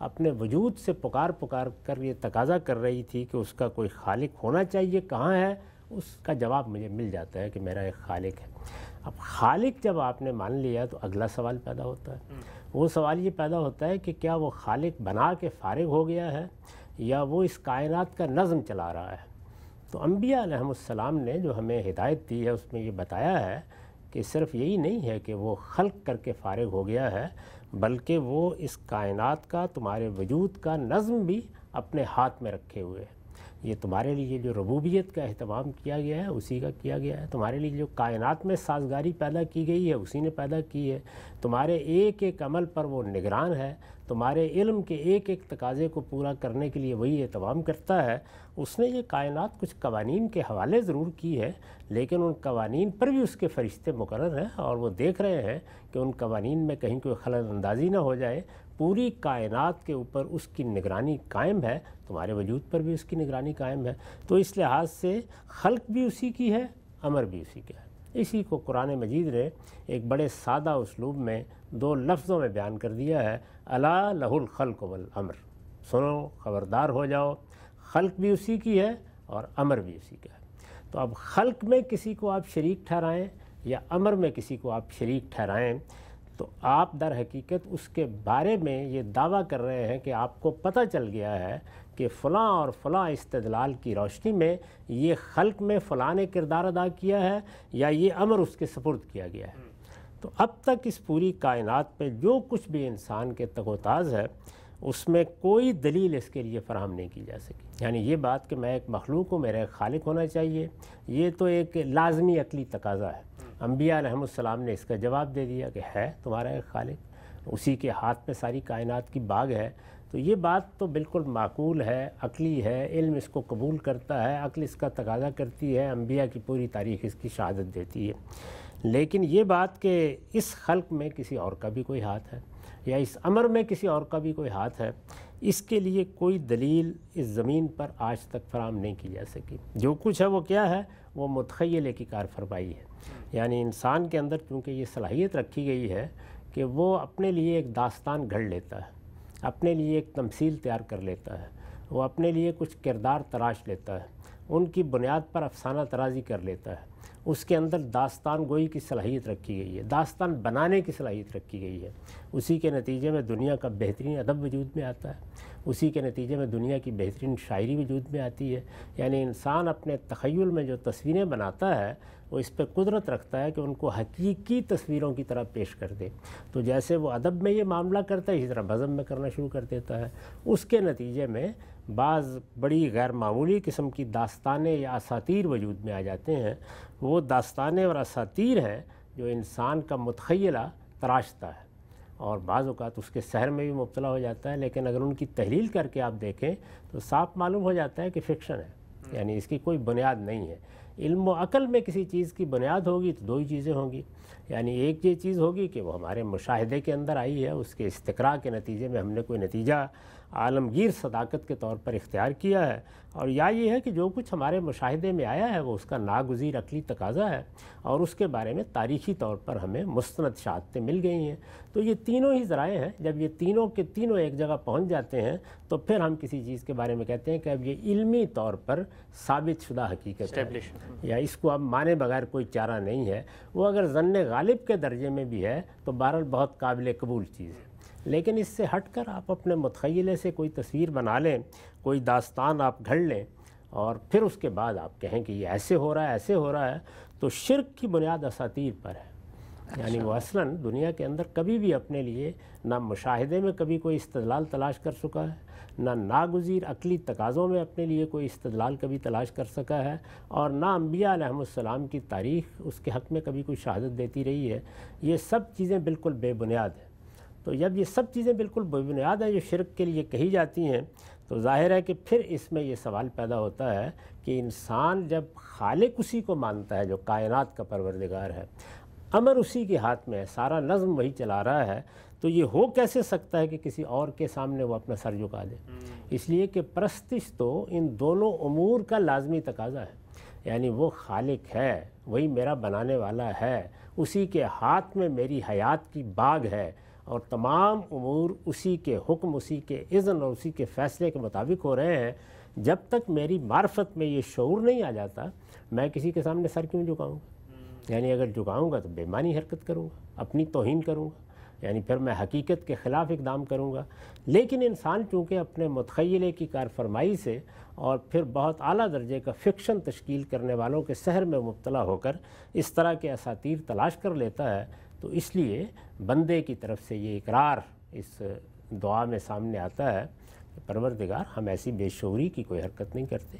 اپنے وجود سے پکار کر یہ تقاضا کر رہی تھی کہ اس کا کوئی خالق ہونا چاہیے، کہاں ہے؟ اس کا جواب مجھے مل جاتا ہے کہ میرا ایک خالق ہے۔ اب خالق جب آپ نے مان لیا تو اگلا سوال پیدا ہوتا ہے، وہ سوال یہ پیدا ہوتا ہے کہ کیا وہ خالق بنا کے فارغ ہو گیا ہے یا وہ اس کائنات کا نظم چلا رہا ہے؟ تو انبیاء علیہم السلام نے جو ہمیں ہدایت دی ہے اس میں یہ بتایا ہے کہ صرف یہی نہیں ہے کہ وہ خلق کر کے فارغ ہو گیا ہے، بلکہ وہ اس کائنات کا، تمہارے وجود کا نظم بھی اپنے ہاتھ میں رکھے ہوئے ہے۔ یہ تمہارے لیے جو ربوبیت کا اہتمام کیا گیا ہے اسی کا کیا گیا ہے، تمہارے لیے جو کائنات میں سازگاری پیدا کی گئی ہے اسی نے پیدا کی ہے، تمہارے ایک ایک عمل پر وہ نگران ہے، تمہارے علم کے ایک ایک تقاضے کو پورا کرنے کے لیے وہی اہتمام کرتا ہے۔ اس نے یہ کائنات کچھ قوانین کے حوالے ضرور کی ہے، لیکن ان قوانین پر بھی اس کے فرشتے مقرر ہیں اور وہ دیکھ رہے ہیں کہ ان قوانین میں کہیں کوئی خلل اندازی نہ ہو جائے۔ پوری کائنات کے اوپر اس کی نگرانی قائم ہے، تمہارے وجود پر بھی اس کی نگرانی قائم ہے۔ تو اس لحاظ سے خلق بھی اسی کی ہے، امر بھی اسی کا ہے۔ اسی کو قرآن مجید نے ایک بڑے سادہ اسلوب میں 2 لفظوں میں بیان کر دیا ہے، الا لہ الخلق والامر، سنو خبردار ہو جاؤ، خلق بھی اسی کی ہے اور امر بھی اسی کا ہے۔ تو اب خلق میں کسی کو آپ شریک ٹھہرائیں یا امر میں کسی کو آپ شریک ٹھہرائیں تو آپ در حقیقت اس کے بارے میں یہ دعویٰ کر رہے ہیں کہ آپ کو پتہ چل گیا ہے کہ فلاں اور فلاں استدلال کی روشنی میں یہ خلق میں فلاں نے کردار ادا کیا ہے یا یہ امر اس کے سپرد کیا گیا ہے۔ تو اب تک اس پوری کائنات میں جو کچھ بھی انسان کے تگ و تاز ہے اس میں کوئی دلیل اس کے لیے فراہم نہیں کی جا سکی۔ یعنی یہ بات کہ میں ایک مخلوق ہوں، میرا ایک خالق ہونا چاہیے، یہ تو ایک لازمی عقلی تقاضا ہے۔ انبیاء علیہم السلام نے اس کا جواب دے دیا کہ ہے تمہارا ایک خالق، اسی کے ہاتھ میں ساری کائنات کی باغ ہے۔ تو یہ بات تو بالکل معقول ہے، عقلی ہے، علم اس کو قبول کرتا ہے، عقل اس کا تقاضا کرتی ہے، انبیاء کی پوری تاریخ اس کی شہادت دیتی ہے۔ لیکن یہ بات کہ اس خلق میں کسی اور کا بھی کوئی ہاتھ ہے یا اس امر میں کسی اور کا بھی کوئی ہاتھ ہے، اس کے لیے کوئی دلیل اس زمین پر آج تک فراہم نہیں کی جا سکی۔ جو کچھ ہے وہ کیا ہے؟ وہ متخیلے کی کار فرمائی ہے۔ یعنی انسان کے اندر چونکہ یہ صلاحیت رکھی گئی ہے کہ وہ اپنے لیے ایک داستان گھڑ لیتا ہے، اپنے لیے ایک تمثیل تیار کر لیتا ہے، وہ اپنے لیے کچھ کردار تراش لیتا ہے، ان کی بنیاد پر افسانہ ترازی کر لیتا ہے، اس کے اندر داستان گوئی کی صلاحیت رکھی گئی ہے، داستان بنانے کی صلاحیت رکھی گئی ہے۔ اسی کے نتیجے میں دنیا کا بہترین ادب وجود میں آتا ہے، اسی کے نتیجے میں دنیا کی بہترین شاعری وجود میں آتی ہے۔ یعنی انسان اپنے تخیل میں جو تصویریں بناتا ہے وہ اس پہ قدرت رکھتا ہے کہ ان کو حقیقی تصویروں کی طرح پیش کر دے۔ تو جیسے وہ ادب میں یہ معاملہ کرتا ہے اسی طرح بزم میں کرنا شروع کر دیتا ہے۔ اس کے نتیجے میں بعض بڑی غیر معمولی قسم کی داستانیں یا اساطیر وجود میں آ جاتے ہیں۔ وہ داستانیں اور اساطیر ہیں جو انسان کا متخیلہ تراشتا ہے اور بعض اوقات اس کے سحر میں بھی مبتلا ہو جاتا ہے، لیکن اگر ان کی تحلیل کر کے آپ دیکھیں تو صاف معلوم ہو جاتا ہے کہ فکشن ہے، یعنی اس کی کوئی بنیاد نہیں ہے۔ علم و عقل میں کسی چیز کی بنیاد ہوگی تو 2 ہی چیزیں ہوں گی، یعنی ایک یہ چیز ہوگی کہ وہ ہمارے مشاہدے کے اندر آئی ہے، اس کے استقراء کے نتیجے میں ہم نے کوئی نتیجہ عالمگیر صداقت کے طور پر اختیار کیا ہے، اور یا یہ ہے کہ جو کچھ ہمارے مشاہدے میں آیا ہے وہ اس کا ناگزیر عقلی تقاضا ہے اور اس کے بارے میں تاریخی طور پر ہمیں مستند شہادتیں مل گئی ہیں۔ تو یہ تینوں ہی ذرائع ہیں، جب یہ تینوں کے تینوں ایک جگہ پہنچ جاتے ہیں تو پھر ہم کسی چیز کے بارے میں کہتے ہیں کہ اب یہ علمی طور پر ثابت شدہ حقیقت ہے یا اس کو اب مانے بغیر کوئی چارہ نہیں ہے۔ وہ اگر ظن غالب کے درجے میں بھی ہے تو بہرحال بہت قابل قبول چیز ہے، لیکن اس سے ہٹ کر آپ اپنے متخیلے سے کوئی تصویر بنا لیں، کوئی داستان آپ گھڑ لیں اور پھر اس کے بعد آپ کہیں کہ یہ ایسے ہو رہا ہے ایسے ہو رہا ہے، تو شرک کی بنیاد اساطیر پر ہے۔ یعنی وہ اصلاً دنیا کے اندر کبھی بھی اپنے لیے نہ مشاہدے میں کبھی کوئی استدلال تلاش کر سکا ہے، نہ ناگزیر عقلی تقاضوں میں اپنے لیے کوئی استدلال کبھی تلاش کر سکا ہے، اور نہ انبیاء علیہم السلام کی تاریخ اس کے حق میں کبھی کوئی شہادت دیتی رہی ہے۔ یہ سب چیزیں بالکل بے بنیاد ہیں۔ تو جب یہ سب چیزیں بالکل بے بنیاد ہیں جو شرک کے لیے کہی جاتی ہیں تو ظاہر ہے کہ پھر اس میں یہ سوال پیدا ہوتا ہے کہ انسان جب خالق اسی کو مانتا ہے جو کائنات کا پروردگار ہے، امر اسی کے ہاتھ میں ہے، سارا نظم وہی چلا رہا ہے، تو یہ ہو کیسے سکتا ہے کہ کسی اور کے سامنے وہ اپنا سر جھکا دے؟ اس لیے کہ پرستش تو ان دونوں امور کا لازمی تقاضا ہے۔ یعنی وہ خالق ہے، وہی میرا بنانے والا ہے، اسی کے ہاتھ میں میری حیات کی باغ ہے اور تمام امور اسی کے حکم، اسی کے اذن اور اسی کے فیصلے کے مطابق ہو رہے ہیں، جب تک میری معرفت میں یہ شعور نہیں آ جاتا میں کسی کے سامنے سر کیوں جھکاؤں گا؟ یعنی اگر جھکاؤں گا تو بے معنی حرکت کروں گا، اپنی توہین کروں گا، یعنی پھر میں حقیقت کے خلاف اقدام کروں گا۔ لیکن انسان چونکہ اپنے متخیلے کی کار فرمائی سے اور پھر بہت اعلیٰ درجے کا فکشن تشکیل کرنے والوں کے سحر میں مبتلا ہو کر اس طرح کے اساطیر تلاش کر لیتا ہے، تو اس لیے بندے کی طرف سے یہ اقرار اس دعا میں سامنے آتا ہے کہ پروردگار ہم ایسی بے شعوری کی کوئی حرکت نہیں کرتے،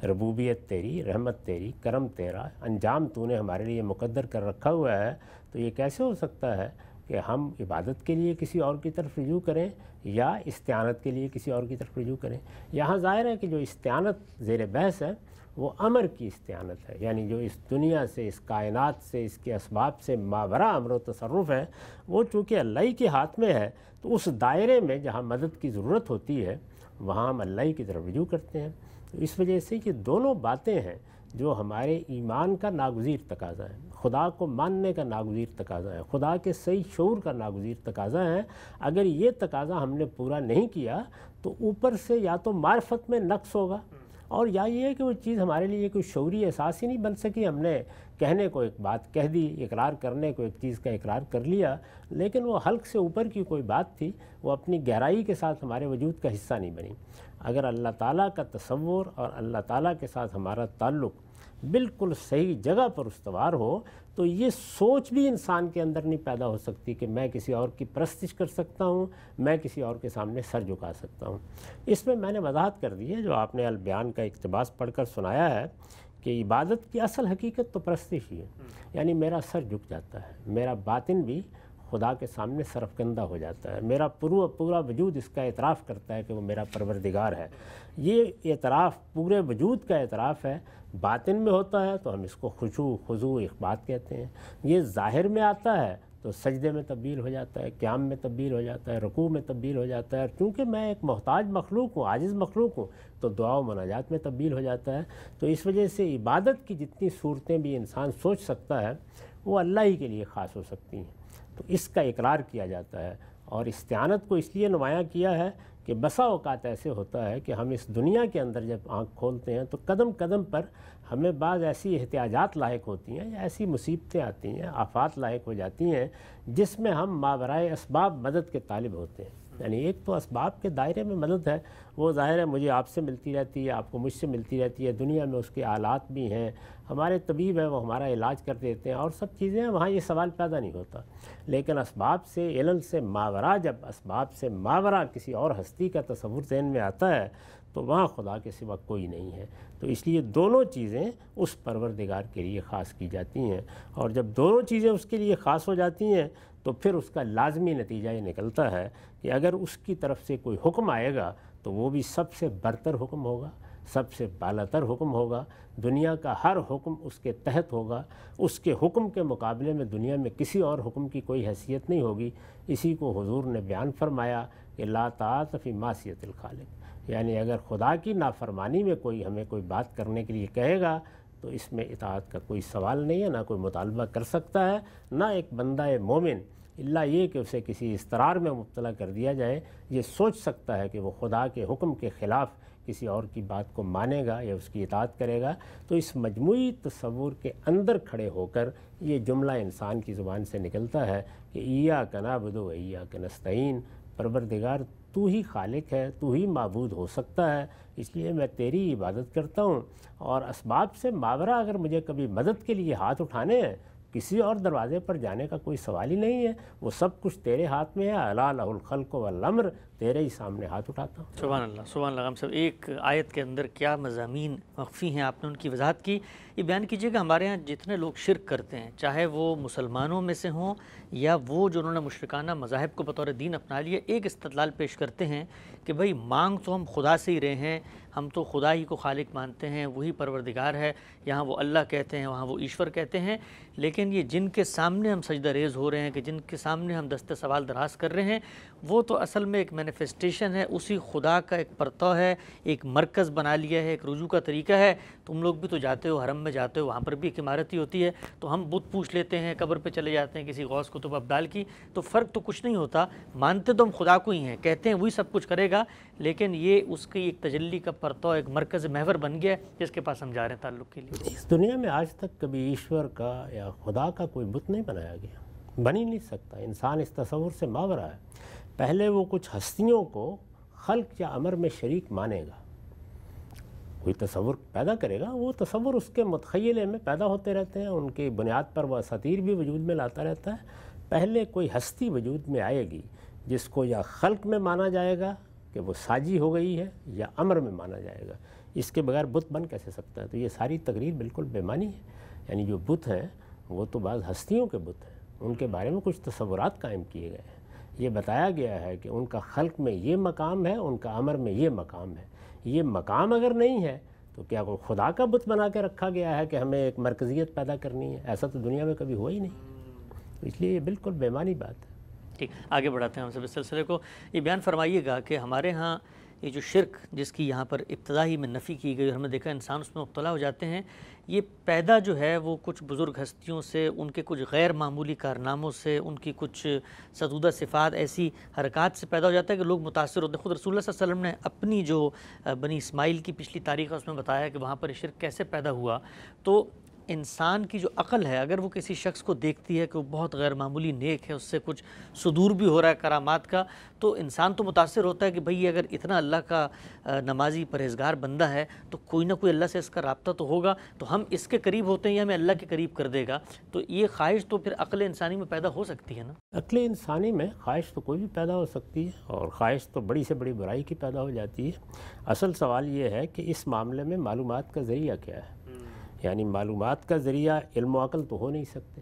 ربوبیت تیری، رحمت تیری، کرم تیرا، انجام تو نے ہمارے لیے مقدر کر رکھا ہوا ہے، تو یہ کیسے ہو سکتا ہے کہ ہم عبادت کے لیے کسی اور کی طرف رجوع کریں یا استعانت کے لیے کسی اور کی طرف رجوع کریں؟ یہاں ظاہر ہے کہ جو استعانت زیر بحث ہے وہ امر کی استعانت ہے، یعنی جو اس دنیا سے، اس کائنات سے، اس کے اسباب سے ماورا امر و تصرف ہے، وہ چونکہ اللہ ہی کے ہاتھ میں ہے، تو اس دائرے میں جہاں مدد کی ضرورت ہوتی ہے وہاں ہم اللہ ہی کی طرف رجوع کرتے ہیں۔ تو اس وجہ سے یہ دونوں باتیں ہیں جو ہمارے ایمان کا ناگزیر تقاضا ہے، خدا کو ماننے کا ناگزیر تقاضا ہے، خدا کے صحیح شعور کا ناگزیر تقاضا ہے۔ اگر یہ تقاضا ہم نے پورا نہیں کیا تو اوپر سے یا تو معرفت میں نقص ہوگا، اور یا یہ ہے کہ وہ چیز ہمارے لیے کوئی شعوری احساس ہی نہیں بن سکی، ہم نے کہنے کو ایک بات کہہ دی، اقرار کرنے کو ایک چیز کا اقرار کر لیا، لیکن وہ حلق سے اوپر کی کوئی بات تھی، وہ اپنی گہرائی کے ساتھ ہمارے وجود کا حصہ نہیں بنی۔ اگر اللہ تعالیٰ کا تصور اور اللہ تعالیٰ کے ساتھ ہمارا تعلق بالکل صحیح جگہ پر استوار ہو تو یہ سوچ بھی انسان کے اندر نہیں پیدا ہو سکتی کہ میں کسی اور کی پرستش کر سکتا ہوں، میں کسی اور کے سامنے سر جھکا سکتا ہوں۔ اس میں نے وضاحت کر دی ہے جو آپ نے البیان کا اقتباس پڑھ کر سنایا ہے کہ عبادت کی اصل حقیقت تو پرستش ہی ہے، یعنی میرا سر جھک جاتا ہے، میرا باطن بھی خدا کے سامنے سرفکندہ ہو جاتا ہے، میرا پورا وجود اس کا اعتراف کرتا ہے کہ وہ میرا پروردگار ہے۔ یہ اعتراف پورے وجود کا اعتراف ہے، باطن میں ہوتا ہے تو ہم اس کو خضوع اخبات کہتے ہیں، یہ ظاہر میں آتا ہے تو سجدے میں تبدیل ہو جاتا ہے، قیام میں تبدیل ہو جاتا ہے، رکوع میں تبدیل ہو جاتا ہے، اور چونکہ میں ایک محتاج مخلوق ہوں، عاجز مخلوق ہوں، تو دعا و مناجات میں تبدیل ہو جاتا ہے۔ تو اس وجہ سے عبادت کی جتنی صورتیں بھی انسان سوچ سکتا ہے وہ اللہ ہی کے لیے خاص ہو سکتی ہیں، تو اس کا اقرار کیا جاتا ہے۔ اور استعانت کو اس لیے نمایاں کیا ہے کہ بسا اوقات ایسے ہوتا ہے کہ ہم اس دنیا کے اندر جب آنکھ کھولتے ہیں تو قدم قدم پر ہمیں بعض ایسی احتیاجات لاحق ہوتی ہیں یا ایسی مصیبتیں آتی ہیں، آفات لاحق ہو جاتی ہیں جس میں ہم ماورائے اسباب مدد کے طالب ہوتے ہیں۔ یعنی ایک تو اسباب کے دائرے میں مدد ہے، وہ ظاہر ہے مجھے آپ سے ملتی رہتی ہے، آپ کو مجھ سے ملتی رہتی ہے، دنیا میں اس کے آلات بھی ہیں، ہمارے طبیب ہیں وہ ہمارا علاج کر دیتے ہیں اور سب چیزیں ہیں، وہاں یہ سوال پیدا نہیں ہوتا۔ لیکن اسباب سے، علل سے ماورا، جب اسباب سے ماورا کسی اور ہستی کا تصور ذہن میں آتا ہے تو وہاں خدا کے سوا کوئی نہیں ہے۔ تو اس لیے دونوں چیزیں اس پروردگار کے لیے خاص کی جاتی ہیں، اور جب دونوں چیزیں اس کے لیے خاص ہو جاتی ہیں تو پھر اس کا لازمی نتیجہ یہ نکلتا ہے کہ اگر اس کی طرف سے کوئی حکم آئے گا تو وہ بھی سب سے برتر حکم ہوگا، سب سے بالاتر حکم ہوگا، دنیا کا ہر حکم اس کے تحت ہوگا، اس کے حکم کے مقابلے میں دنیا میں کسی اور حکم کی کوئی حیثیت نہیں ہوگی۔ اسی کو حضور نے بیان فرمایا کہ لا طاعت فی معصیت الخالق، یعنی اگر خدا کی نافرمانی میں کوئی ہمیں کوئی بات کرنے کے لیے کہے گا تو اس میں اطاعت کا کوئی سوال نہیں ہے، نہ کوئی مطالبہ کر سکتا ہے، نہ ایک بندہ مومن الا یہ کہ اسے کسی اضطرار میں مبتلا کر دیا جائے یہ سوچ سکتا ہے کہ وہ خدا کے حکم کے خلاف کسی اور کی بات کو مانے گا یا اس کی اطاعت کرے گا۔ تو اس مجموعی تصور کے اندر کھڑے ہو کر یہ جملہ انسان کی زبان سے نکلتا ہے کہ ایاک نعبد و ایاک نستعین، پروردگار تو ہی خالق ہے، تو ہی معبود ہو سکتا ہے، اس لیے میں تیری عبادت کرتا ہوں، اور اسباب سے ماورا اگر مجھے کبھی مدد کے لیے ہاتھ اٹھانے ہیں کسی اور دروازے پر جانے کا کوئی سوال ہی نہیں ہے، وہ سب کچھ تیرے ہاتھ میں ہے، الا لہ الخلق والامر، تیرے ہی سامنے ہاتھ اٹھاتا ہوں۔ سبحان اللہ، سبحان اللہ۔ ہم سب ایک آیت کے اندر کیا مضامین مخفی ہیں، آپ نے ان کی وضاحت کی۔ یہ بیان کیجیے کہ ہمارے ہاں جتنے لوگ شرک کرتے ہیں، چاہے وہ مسلمانوں میں سے ہوں یا وہ جو انہوں نے مشرکانہ مذاہب کو بطور دین اپنا لیا، ایک استدلال پیش کرتے ہیں کہ بھئی مانگ تو ہم خدا سے ہی رہے ہیں، ہم تو خدا ہی کو خالق مانتے ہیں، وہی پروردگار ہے، یہاں وہ اللہ کہتے ہیں، وہاں وہ ایشور کہتے ہیں، لیکن یہ جن کے سامنے ہم سجدہ ریز ہو رہے ہیں، کہ جن کے سامنے ہم دست سوال دراز کر رہے ہیں، وہ تو اصل میں ایک مینیفیسٹیشن ہے، اسی خدا کا ایک پرتو ہے، ایک مرکز بنا لیا ہے، ایک رجوع کا طریقہ ہے۔ تم لوگ بھی تو جاتے ہو، حرم میں جاتے ہو، وہاں پر بھی ایک عمارت ہی ہوتی ہے، تو ہم بت پوچھ لیتے ہیں، قبر پہ چلے جاتے ہیں کسی غوث قطب ابدال کی، تو فرق تو کچھ نہیں ہوتا، مانتے تو ہم خدا کو ہی ہیں، کہتے ہیں وہی سب کچھ کرے گا، لیکن یہ اس کی ایک تجلی کا پرتو، ایک مرکز محور بن گیا ہے جس کے پاس ہم جا رہے ہیں تعلق کے لیے۔ اس دنیا میں آج تک کبھی ایشور کا یا خدا کا کوئی بت نہیں بنایا گیا، بن ہی نہیں سکتا، انسان اس تصور سے ماورا ہے۔ پہلے وہ کچھ ہستیوں کو خلق یا امر میں شریک مانے گا، کوئی تصور پیدا کرے گا، وہ تصور اس کے متخیلے میں پیدا ہوتے رہتے ہیں، ان کی بنیاد پر وہ اساطیر بھی وجود میں لاتا رہتا ہے۔ پہلے کوئی ہستی وجود میں آئے گی جس کو یا خلق میں مانا جائے گا کہ وہ ساجی ہو گئی ہے، یا امر میں مانا جائے گا، اس کے بغیر بت بن کیسے سکتا ہے؟ تو یہ ساری تقریر بالکل بے معنی ہے۔ یعنی جو بت ہیں وہ تو بعض ہستیوں کے بت ہیں، ان کے بارے میں کچھ تصورات قائم کیے گئے ہیں، یہ بتایا گیا ہے کہ ان کا خلق میں یہ مقام ہے، ان کا امر میں یہ مقام ہے۔ یہ مقام اگر نہیں ہے تو کیا کوئی خدا کا بت بنا کے رکھا گیا ہے کہ ہمیں ایک مرکزیت پیدا کرنی ہے؟ ایسا تو دنیا میں کبھی ہوا ہی نہیں، تو اس لیے یہ بالکل بے معنی بات ہے۔ ٹھیک، آگے بڑھاتے ہیں ہم سب اس سلسلے کو۔ یہ بیان فرمائیے گا کہ ہمارے ہاں یہ جو شرک جس کی یہاں پر ابتدائی میں نفی کی گئی اور ہم نے دیکھا انسان اس میں مبتلا ہو جاتے ہیں، یہ پیدا جو ہے وہ کچھ بزرگ ہستیوں سے، ان کے کچھ غیر معمولی کارناموں سے، ان کی کچھ ستودہ صفات، ایسی حرکات سے پیدا ہو جاتا ہے کہ لوگ متاثر ہوتے ہیں۔ خود رسول اللہ صلی اللہ علیہ وسلم نے اپنی جو بنی اسماعیل کی پچھلی تاریخ ہے اس میں بتایا کہ وہاں پر شرک کیسے پیدا ہوا۔ تو انسان کی جو عقل ہے اگر وہ کسی شخص کو دیکھتی ہے کہ وہ بہت غیر معمولی نیک ہے، اس سے کچھ صدور بھی ہو رہا ہے کرامات کا، تو انسان تو متاثر ہوتا ہے کہ بھئی اگر اتنا اللہ کا نمازی پرہیزگار بندہ ہے تو کوئی نہ کوئی اللہ سے اس کا رابطہ تو ہوگا، تو ہم اس کے قریب ہوتے ہیں یا ہمیں اللہ کے قریب کر دے گا۔ تو یہ خواہش تو پھر عقل انسانی میں پیدا ہو سکتی ہے نا؟ عقل انسانی میں خواہش تو کوئی بھی پیدا ہو سکتی ہے، اور خواہش تو بڑی سے بڑی برائی کی پیدا ہو جاتی ہے۔ اصل سوال یہ ہے کہ اس معاملے میں معلومات کا ذریعہ کیا ہے؟ یعنی معلومات کا ذریعہ علم و عقل تو ہو نہیں سکتے۔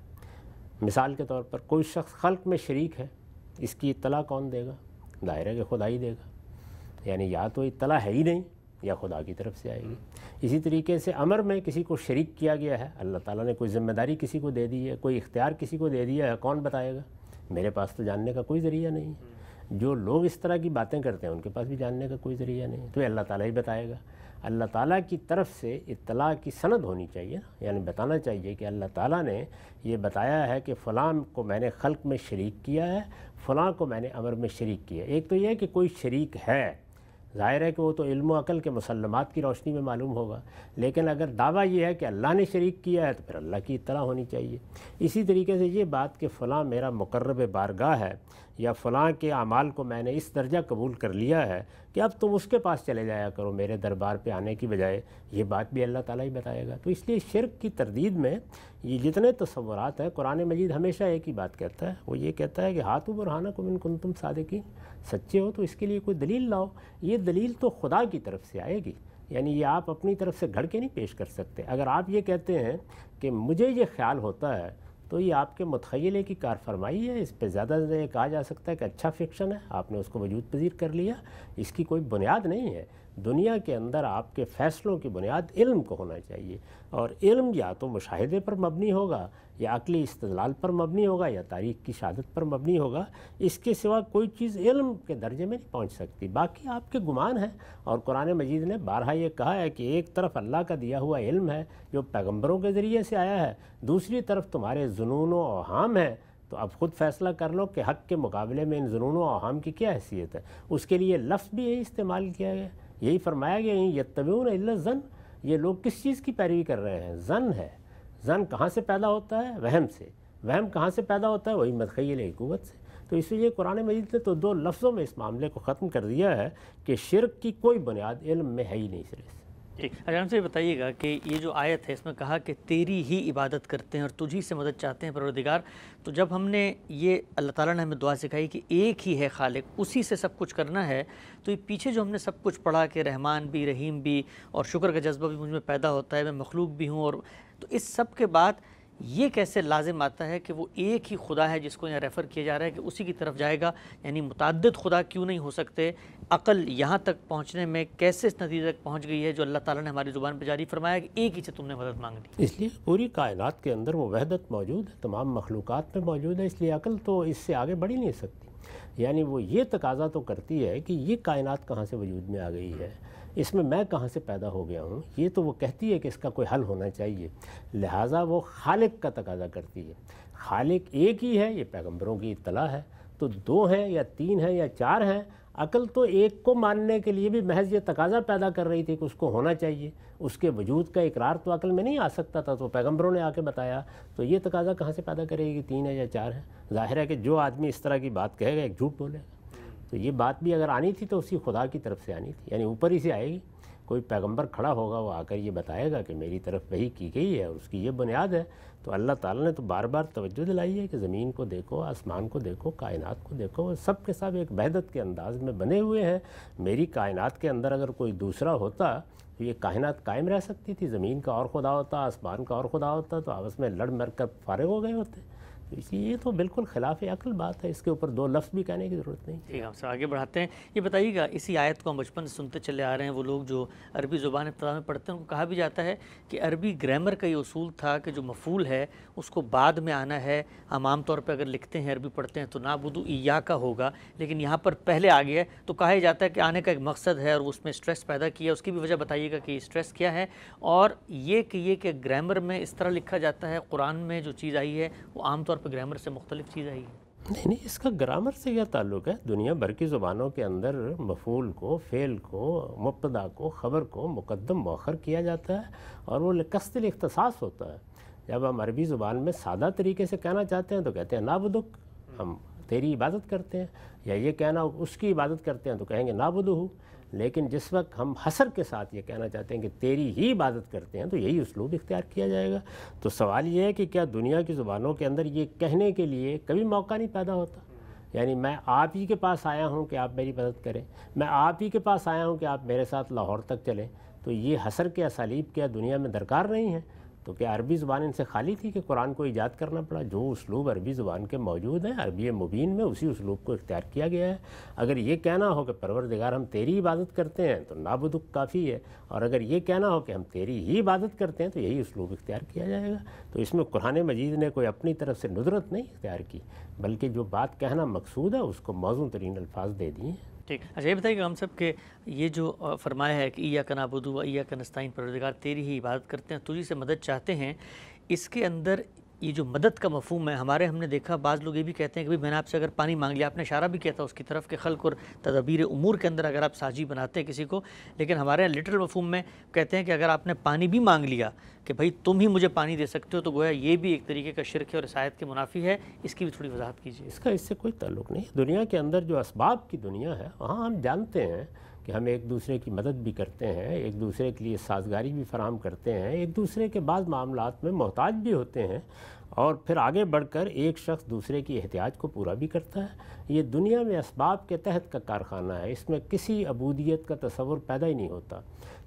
مثال کے طور پر کوئی شخص خلق میں شریک ہے، اس کی اطلاع کون دے گا؟ ظاہر ہے کہ خدا ہی دے گا، یعنی یا تو اطلاع ہے ہی نہیں یا خدا کی طرف سے آئے گی۔ اسی طریقے سے امر میں کسی کو شریک کیا گیا ہے، اللہ تعالیٰ نے کوئی ذمہ داری کسی کو دے دی ہے، کوئی اختیار کسی کو دے دیا ہے، کون بتائے گا؟ میرے پاس تو جاننے کا کوئی ذریعہ نہیں ہے۔ جو لوگ اس طرح کی باتیں کرتے ہیں ان کے پاس بھی جاننے کا کوئی ذریعہ نہیں، تو اللہ تعالیٰ ہی بتائے گا۔ اللہ تعالیٰ کی طرف سے اطلاع کی سند ہونی چاہیے، یعنی بتانا چاہیے کہ اللہ تعالیٰ نے یہ بتایا ہے کہ فلاں کو میں نے خلق میں شریک کیا ہے، فلاں کو میں نے امر میں شریک کیا ہے۔ ایک تو یہ ہے کہ کوئی شریک ہے، ظاہر ہے کہ وہ تو علم و عقل کے مسلمات کی روشنی میں معلوم ہوگا، لیکن اگر دعویٰ یہ ہے کہ اللہ نے شریک کیا ہے تو پھر اللہ کی اطلاع ہونی چاہیے۔ اسی طریقے سے یہ بات کہ فلاں میرا مقرب بارگاہ ہے، یا فلاں کے اعمال کو میں نے اس درجہ قبول کر لیا ہے کہ اب تم اس کے پاس چلے جایا کرو میرے دربار پہ آنے کی بجائے، یہ بات بھی اللہ تعالیٰ ہی بتائے گا۔ تو اس لیے شرک کی تردید میں یہ جتنے تصورات ہیں، قرآن مجید ہمیشہ ایک ہی بات کہتا ہے، وہ یہ کہتا ہے کہ ہاتھوں برہانکم ان کنتم صادقین، سچے ہو تو اس کے لیے کوئی دلیل لاؤ۔ یہ دلیل تو خدا کی طرف سے آئے گی، یعنی یہ آپ اپنی طرف سے گھڑ کے نہیں پیش کر سکتے۔ اگر آپ یہ کہتے ہیں کہ مجھے یہ خیال ہوتا ہے تو یہ آپ کے متخیلے کی کار فرمائی ہے، اس پہ زیادہ سے زیادہ کہا جا سکتا ہے کہ اچھا فکشن ہے، آپ نے اس کو وجود پذیر کر لیا، اس کی کوئی بنیاد نہیں ہے۔ دنیا کے اندر آپ کے فیصلوں کی بنیاد علم کو ہونا چاہیے، اور علم یا تو مشاہدے پر مبنی ہوگا، یا عقلی استدلال پر مبنی ہوگا، یا تاریخ کی شہادت پر مبنی ہوگا۔ اس کے سوا کوئی چیز علم کے درجے میں نہیں پہنچ سکتی، باقی آپ کے گمان ہیں۔ اور قرآن مجید نے بارہا یہ کہا ہے کہ ایک طرف اللہ کا دیا ہوا علم ہے جو پیغمبروں کے ذریعے سے آیا ہے، دوسری طرف تمہارے ظنون و اوہام ہیں، تو اب خود فیصلہ کر لو کہ حق کے مقابلے میں ان ظنون و اوہام کی کیا حیثیت ہے۔ اس کے لیے لفظ بھی یہی استعمال کیا گیا، یہی فرمایا گیا، یتبعون الا الظن، یہ لوگ کس چیز کی پیروی کر رہے ہیں؟ ظن ہے۔ ظن کہاں سے پیدا ہوتا ہے؟ وہم سے۔ وہم کہاں سے پیدا ہوتا ہے؟ وہی متخیل قوت سے۔ تو اس لیے قرآن مجید نے تو دو لفظوں میں اس معاملے کو ختم کر دیا ہے کہ شرک کی کوئی بنیاد علم میں ہے ہی نہیں سرے سے۔ ٹھیک، اگر سے بتائیے گا کہ یہ جو آیت ہے اس میں کہا کہ تیری ہی عبادت کرتے ہیں اور تجھی سے مدد چاہتے ہیں پروردگار، تو جب ہم نے یہ اللہ تعالیٰ نے ہمیں دعا سکھائی کہ ایک ہی ہے خالق، اسی سے سب کچھ کرنا ہے، تو یہ پیچھے جو ہم نے سب کچھ پڑھا کہ رحمان بھی، رحیم بھی، اور شکر کا جذبہ بھی مجھ میں پیدا ہوتا ہے، میں مخلوق بھی ہوں، اور تو اس سب کے بعد یہ کیسے لازم آتا ہے کہ وہ ایک ہی خدا ہے جس کو یہاں ریفر کیا جا رہا ہے کہ اسی کی طرف جائے گا؟ یعنی متعدد خدا کیوں نہیں ہو سکتے؟ عقل یہاں تک پہنچنے میں کیسے اس نتیجے تک پہنچ گئی ہے جو اللہ تعالیٰ نے ہماری زبان پہ جاری فرمایا کہ ایک ہی سے تم نے مدد مانگ لی؟ اس لیے پوری کائنات کے اندر وہ وحدت موجود ہے، تمام مخلوقات میں موجود ہے، اس لیے عقل تو اس سے آگے بڑھ ہی نہیں سکتی۔ یعنی وہ یہ تقاضا تو کرتی ہے کہ یہ کائنات کہاں سے وجود میں آ گئی ہے، اس میں کہاں سے پیدا ہو گیا ہوں، یہ تو وہ کہتی ہے کہ اس کا کوئی حل ہونا چاہیے، لہٰذا وہ خالق کا تقاضا کرتی ہے۔ خالق ایک ہی ہے، یہ پیغمبروں کی اطلاع ہے، تو دو ہیں یا تین ہیں یا چار ہیں، عقل تو ایک کو ماننے کے لیے بھی محض یہ تقاضا پیدا کر رہی تھی کہ اس کو ہونا چاہیے، اس کے وجود کا اقرار تو عقل میں نہیں آ سکتا تھا، تو پیغمبروں نے آ کے بتایا، تو یہ تقاضا کہاں سے پیدا کرے گی تین ہے یا چار ہے؟ ظاہر ہے کہ جو آدمی اس طرح کی بات کہے گا ایک جھوٹ بولے گا۔ تو یہ بات بھی اگر آنی تھی تو اسی خدا کی طرف سے آنی تھی، یعنی اوپر ہی سے آئے گی، کوئی پیغمبر کھڑا ہوگا وہ آ کر یہ بتائے گا کہ میری طرف وحی کی گئی ہے اور اس کی یہ بنیاد ہے۔ تو اللہ تعالیٰ نے تو بار بار توجہ دلائی ہے کہ زمین کو دیکھو، آسمان کو دیکھو، کائنات کو دیکھو، وہ سب کے سب ایک وحدت کے انداز میں بنے ہوئے ہیں۔ میری کائنات کے اندر اگر کوئی دوسرا ہوتا تو یہ کائنات قائم رہ سکتی تھی، زمین کا اور خدا ہوتا، آسمان کا اور خدا ہوتا، تو آپس میں لڑ مر کر فارغ ہو گئے ہوتے۔ تو اس لیے یہ تو بالکل خلاف عقل بات ہے، اس کے اوپر دو لفظ بھی کہنے کی ضرورت نہیں۔ ٹھیک ہے، ہم سے آگے بڑھاتے ہیں۔ یہ بتائیے گا، اسی آیت کو ہم بچپن سے سنتے چلے آ رہے ہیں، وہ لوگ جو عربی زبان ابتدا میں پڑھتے ہیں ان کو کہا بھی جاتا ہے کہ عربی گرامر کا یہ اصول تھا کہ جو مفعول ہے اس کو بعد میں آنا ہے۔ ہم عام طور پہ اگر لکھتے ہیں، عربی پڑھتے ہیں تو نعبد ایاک ہوگا، لیکن یہاں پر پہلے آ گیا ہے تو کہا جاتا ہے کہ آنے کا ایک مقصد ہے اور اس میں اسٹریس پیدا کیا، اس کی بھی وجہ بتائیے گا کہ اسٹریس کیا ہے، اور یہ کہ گرامر میں اس طرح لکھا جاتا ہے، قرآن میں جو چیز آئی ہے وہ عام طور پہ گرامر سے مختلف چیز آئی ہے۔ نہیں، اس کا گرامر سے کیا تعلق ہے؟ دنیا بھر کی زبانوں کے اندر مفعول کو، فعل کو، مبتدا کو، خبر کو مقدم مؤخر کیا جاتا ہے اور وہ قصد الاختصاص ہوتا ہے۔ جب ہم عربی زبان میں سادہ طریقے سے کہنا چاہتے ہیں تو کہتے ہیں نعبدک، ہم تیری عبادت کرتے ہیں، یا یہ کہنا اس کی عبادت کرتے ہیں تو کہیں گے نعبدہ۔ لیکن جس وقت ہم حصر کے ساتھ یہ کہنا چاہتے ہیں کہ تیری ہی عبادت کرتے ہیں تو یہی اسلوب اختیار کیا جائے گا۔ تو سوال یہ ہے کہ کیا دنیا کی زبانوں کے اندر یہ کہنے کے لیے کبھی موقع نہیں پیدا ہوتا؟ یعنی میں آپ ہی کے پاس آیا ہوں کہ آپ میری مدد کریں، میں آپ ہی کے پاس آیا ہوں کہ آپ میرے ساتھ لاہور تک چلیں، تو یہ حصر کے اسالیب کیا دنیا میں درکار نہیں ہیں؟ تو کیا عربی زبان ان سے خالی تھی کہ قرآن کو ایجاد کرنا پڑا؟ جو اسلوب عربی زبان کے موجود ہیں عربی مبین میں، اسی اسلوب کو اختیار کیا گیا ہے۔ اگر یہ کہنا ہو کہ پروردگار ہم تیری عبادت کرتے ہیں تو نعبدک کافی ہے، اور اگر یہ کہنا ہو کہ ہم تیری ہی عبادت کرتے ہیں تو یہی اسلوب اختیار کیا جائے گا۔ تو اس میں قرآن مجید نے کوئی اپنی طرف سے ندرت نہیں اختیار کی، بلکہ جو بات کہنا مقصود ہے اس کو موزوں ترین الفاظ دے دیے ہیں۔ ٹھیک، اچھا یہ بتائیے کہ ہم سب کے یہ جو فرمایا ہے کہ ایاک نعبد و ایاک نستعین، پروردگار تیری ہی عبادت کرتے ہیں، تجھی سے مدد چاہتے ہیں، اس کے اندر یہ جو مدد کا مفہوم ہے ہم نے دیکھا بعض لوگ یہ بھی کہتے ہیں کہ میں نے آپ سے اگر پانی مانگ لیا، آپ نے اشارہ بھی کیا تھا اس کی طرف کہ خلق اور تدابیر امور کے اندر اگر آپ ساجی بناتے ہیں کسی کو، لیکن ہمارے یہاں لٹرل مفہوم میں کہتے ہیں کہ اگر آپ نے پانی بھی مانگ لیا کہ بھائی تم ہی مجھے پانی دے سکتے ہو، تو گویا یہ بھی ایک طریقے کا شرک ہے اور اس آیت کے منافی ہے، اس کی بھی تھوڑی وضاحت کیجیے۔ اس کا اس سے کوئی تعلق نہیں۔ دنیا کے اندر جو اسباب کی دنیا ہے وہاں ہم جانتے ہیں کہ ہم ایک دوسرے کی مدد بھی کرتے ہیں، ایک دوسرے کے لیے سازگاری بھی فراہم کرتے ہیں، ایک دوسرے کے بعض معاملات میں محتاج بھی ہوتے ہیں، اور پھر آگے بڑھ کر ایک شخص دوسرے کی احتیاج کو پورا بھی کرتا ہے۔ یہ دنیا میں اسباب کے تحت کا کارخانہ ہے، اس میں کسی عبودیت کا تصور پیدا ہی نہیں ہوتا،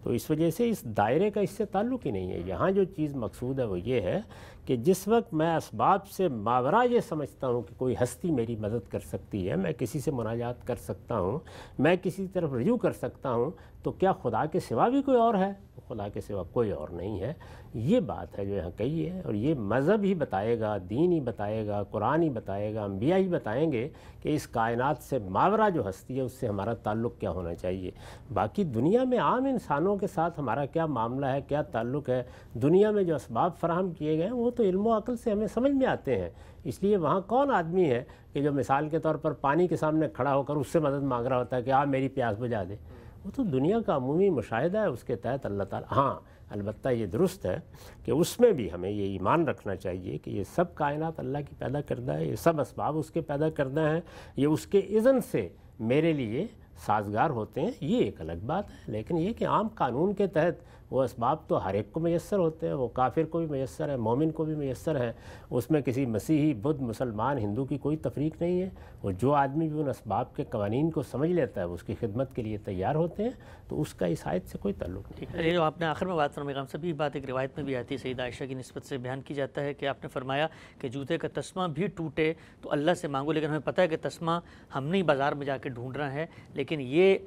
تو اس وجہ سے اس دائرے کا اس سے تعلق ہی نہیں ہے۔ یہاں جو چیز مقصود ہے وہ یہ ہے کہ جس وقت میں اسباب سے ماورا یہ سمجھتا ہوں کہ کوئی ہستی میری مدد کر سکتی ہے، میں کسی سے مناجات کر سکتا ہوں، میں کسی طرف رجوع کر سکتا ہوں، تو کیا خدا کے سوا بھی کوئی اور ہے؟ خدا کے سوا کوئی اور نہیں ہے۔ یہ بات ہے جو یہاں کہی ہے، اور یہ مذہب ہی بتائے گا، دین ہی بتائے گا، قرآن ہی بتائے گا، انبیاء ہی بتائیں گے کہ اس کائنات سے ماورا جو ہستی ہے اس سے ہمارا تعلق کیا ہونا چاہیے۔ باقی دنیا میں عام انسانوں کے ساتھ ہمارا کیا معاملہ ہے، کیا تعلق ہے، دنیا میں جو اسباب فراہم کیے گئے ہیں وہ تو علم و عقل سے ہمیں سمجھ میں آتے ہیں۔ اس لیے وہاں کون آدمی ہے کہ جو مثال کے طور پر پانی کے سامنے کھڑا ہو کر اس سے مدد مانگ رہا ہوتا ہے کہ آپ میری پیاس بجھا دے؟ وہ تو دنیا کا عمومی مشاہدہ ہے، اس کے تحت اللہ تعالیٰ، ہاں البتہ یہ درست ہے کہ اس میں بھی ہمیں یہ ایمان رکھنا چاہیے کہ یہ سب کائنات اللہ کی پیدا کردہ ہے، یہ سب اسباب اس کے پیدا کردہ ہیں، یہ اس کے اذن سے میرے لیے سازگار ہوتے ہیں یہ ایک الگ بات ہے، لیکن یہ کہ عام قانون کے تحت وہ اسباب تو ہر ایک کو میسر ہوتے ہیں، وہ کافر کو بھی میسر ہے، مومن کو بھی میسر ہے، اس میں کسی مسیحی، بدھ، مسلمان، ہندو کی کوئی تفریق نہیں ہے۔ وہ جو آدمی بھی ان اسباب کے قوانین کو سمجھ لیتا ہے وہ اس کی خدمت کے لیے تیار ہوتے ہیں، تو اس کا اس آیت سے کوئی تعلق نہیں۔ ٹھیک ہے، یہ جو آپ نے آخر میں بات فرمائی، ہم سبھی بات ایک روایت میں بھی آتی ہے، سیدہ عائشہ کی نسبت سے بیان کی جاتا ہے کہ آپ نے فرمایا کہ جوتے کا تسمہ بھی ٹوٹے تو اللہ سے مانگو، لیکن ہمیں پتہ ہے کہ تسمہ ہم نہیں بازار میں جا کے ڈھونڈ رہا ہے، لیکن یہ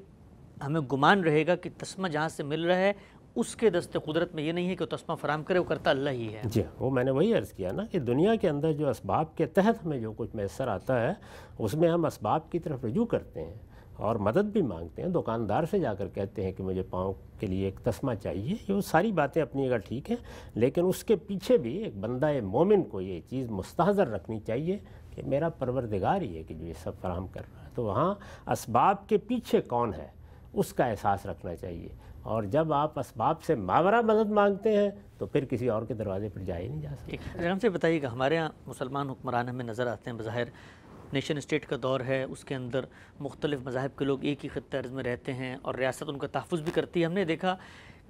ہمیں گمان رہے گا کہ تسمہ جہاں سے مل رہا ہے اس کے دست قدرت میں یہ نہیں ہے کہ وہ تسمہ فراہم کرے، وہ کرتا اللہ ہی ہے۔ جی، وہ میں نے وہی عرض کیا نا کہ دنیا کے اندر جو اسباب کے تحت ہمیں جو کچھ میسر آتا ہے اس میں ہم اسباب کی طرف رجوع کرتے ہیں اور مدد بھی مانگتے ہیں، دکاندار سے جا کر کہتے ہیں کہ مجھے پاؤں کے لیے ایک تسمہ چاہیے، یہ ساری باتیں اپنی جگہ ٹھیک ہیں، لیکن اس کے پیچھے بھی ایک بندہ مومن کو یہ چیز مستحضر رکھنی چاہیے کہ میرا پروردگار ہی ہے کہ جو یہ سب فراہم کر رہا ہے، تو وہاں اسباب کے پیچھے کون ہے اس کا احساس رکھنا چاہیے، اور جب آپ اسباب سے ماورا مدد مانگتے ہیں تو پھر کسی اور کے دروازے پر جا ہی نہیں جا سکتے۔ ہم سے بتائیے کہ ہمارے ہاں مسلمان حکمران ہمیں نظر آتے ہیں، بظاہر نیشن اسٹیٹ کا دور ہے، اس کے اندر مختلف مذاہب کے لوگ ایک ہی خطہ ارض میں رہتے ہیں اور ریاست ان کا تحفظ بھی کرتی ہے۔ ہم نے دیکھا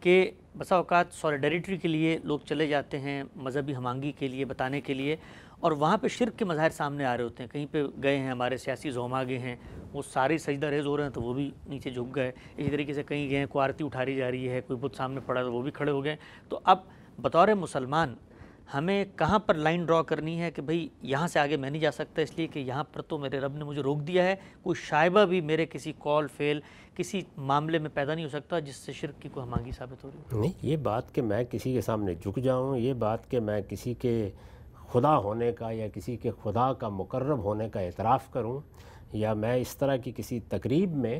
کہ بسا اوقات سولیڈریٹی کے لیے لوگ چلے جاتے ہیں، مذہبی ہم آہنگی کے لیے بتانے کے لیے، اور وہاں پہ شرک کے مظاہر سامنے آ رہے ہوتے ہیں۔ کہیں پہ گئے ہیں ہمارے سیاسی زعما گئے ہیں، وہ سارے سجدہ ریز ہو رہے ہیں تو وہ بھی نیچے جھک گئے، اسی طریقے سے کہیں گئے ہیں کوئی آرتی اٹھاری جا رہی ہے، کوئی بت سامنے پڑا تو وہ بھی کھڑے ہو گئے۔ تو اب بطور مسلمان ہمیں کہاں پر لائن ڈرا کرنی ہے کہ بھئی یہاں سے آگے میں نہیں جا سکتا، اس لیے کہ یہاں پر تو میرے رب نے مجھے روک دیا ہے، کوئی شائبہ بھی میرے کسی کال فیل کسی معاملے میں پیدا نہیں ہو سکتا جس سے شرک کی کوئی ہمانگی ثابت ہو رہی ہے۔ نہیں، یہ بات کہ میں کسی کے سامنے جھک جاؤں، یہ بات کہ میں کسی کے خدا ہونے کا یا کسی کے خدا کا مقرب ہونے کا اعتراف کروں، یا میں اس طرح کی کسی تقریب میں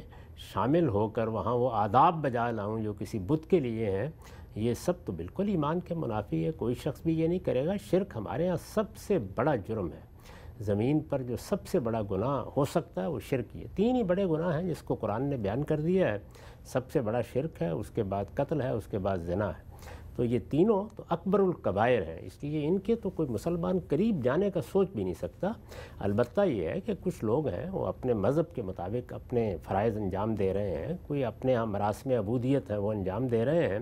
شامل ہو کر وہاں وہ آداب بجا لاؤں جو کسی بت کے لیے ہیں، یہ سب تو بالکل ایمان کے منافی ہے، کوئی شخص بھی یہ نہیں کرے گا۔ شرک ہمارے ہاں سب سے بڑا جرم ہے، زمین پر جو سب سے بڑا گناہ ہو سکتا ہے وہ شرک ہی ہے۔ تین ہی بڑے گناہ ہیں جس کو قرآن نے بیان کر دیا ہے، سب سے بڑا شرک ہے، اس کے بعد قتل ہے، اس کے بعد زنا ہے، تو یہ تینوں تو اکبر الکبائر ہیں، اس لیے ان کے تو کوئی مسلمان قریب جانے کا سوچ بھی نہیں سکتا۔ البتہ یہ ہے کہ کچھ لوگ ہیں وہ اپنے مذہب کے مطابق اپنے فرائض انجام دے رہے ہیں، کوئی اپنے ہاں مراسم عبودیت ہے وہ انجام دے رہے ہیں،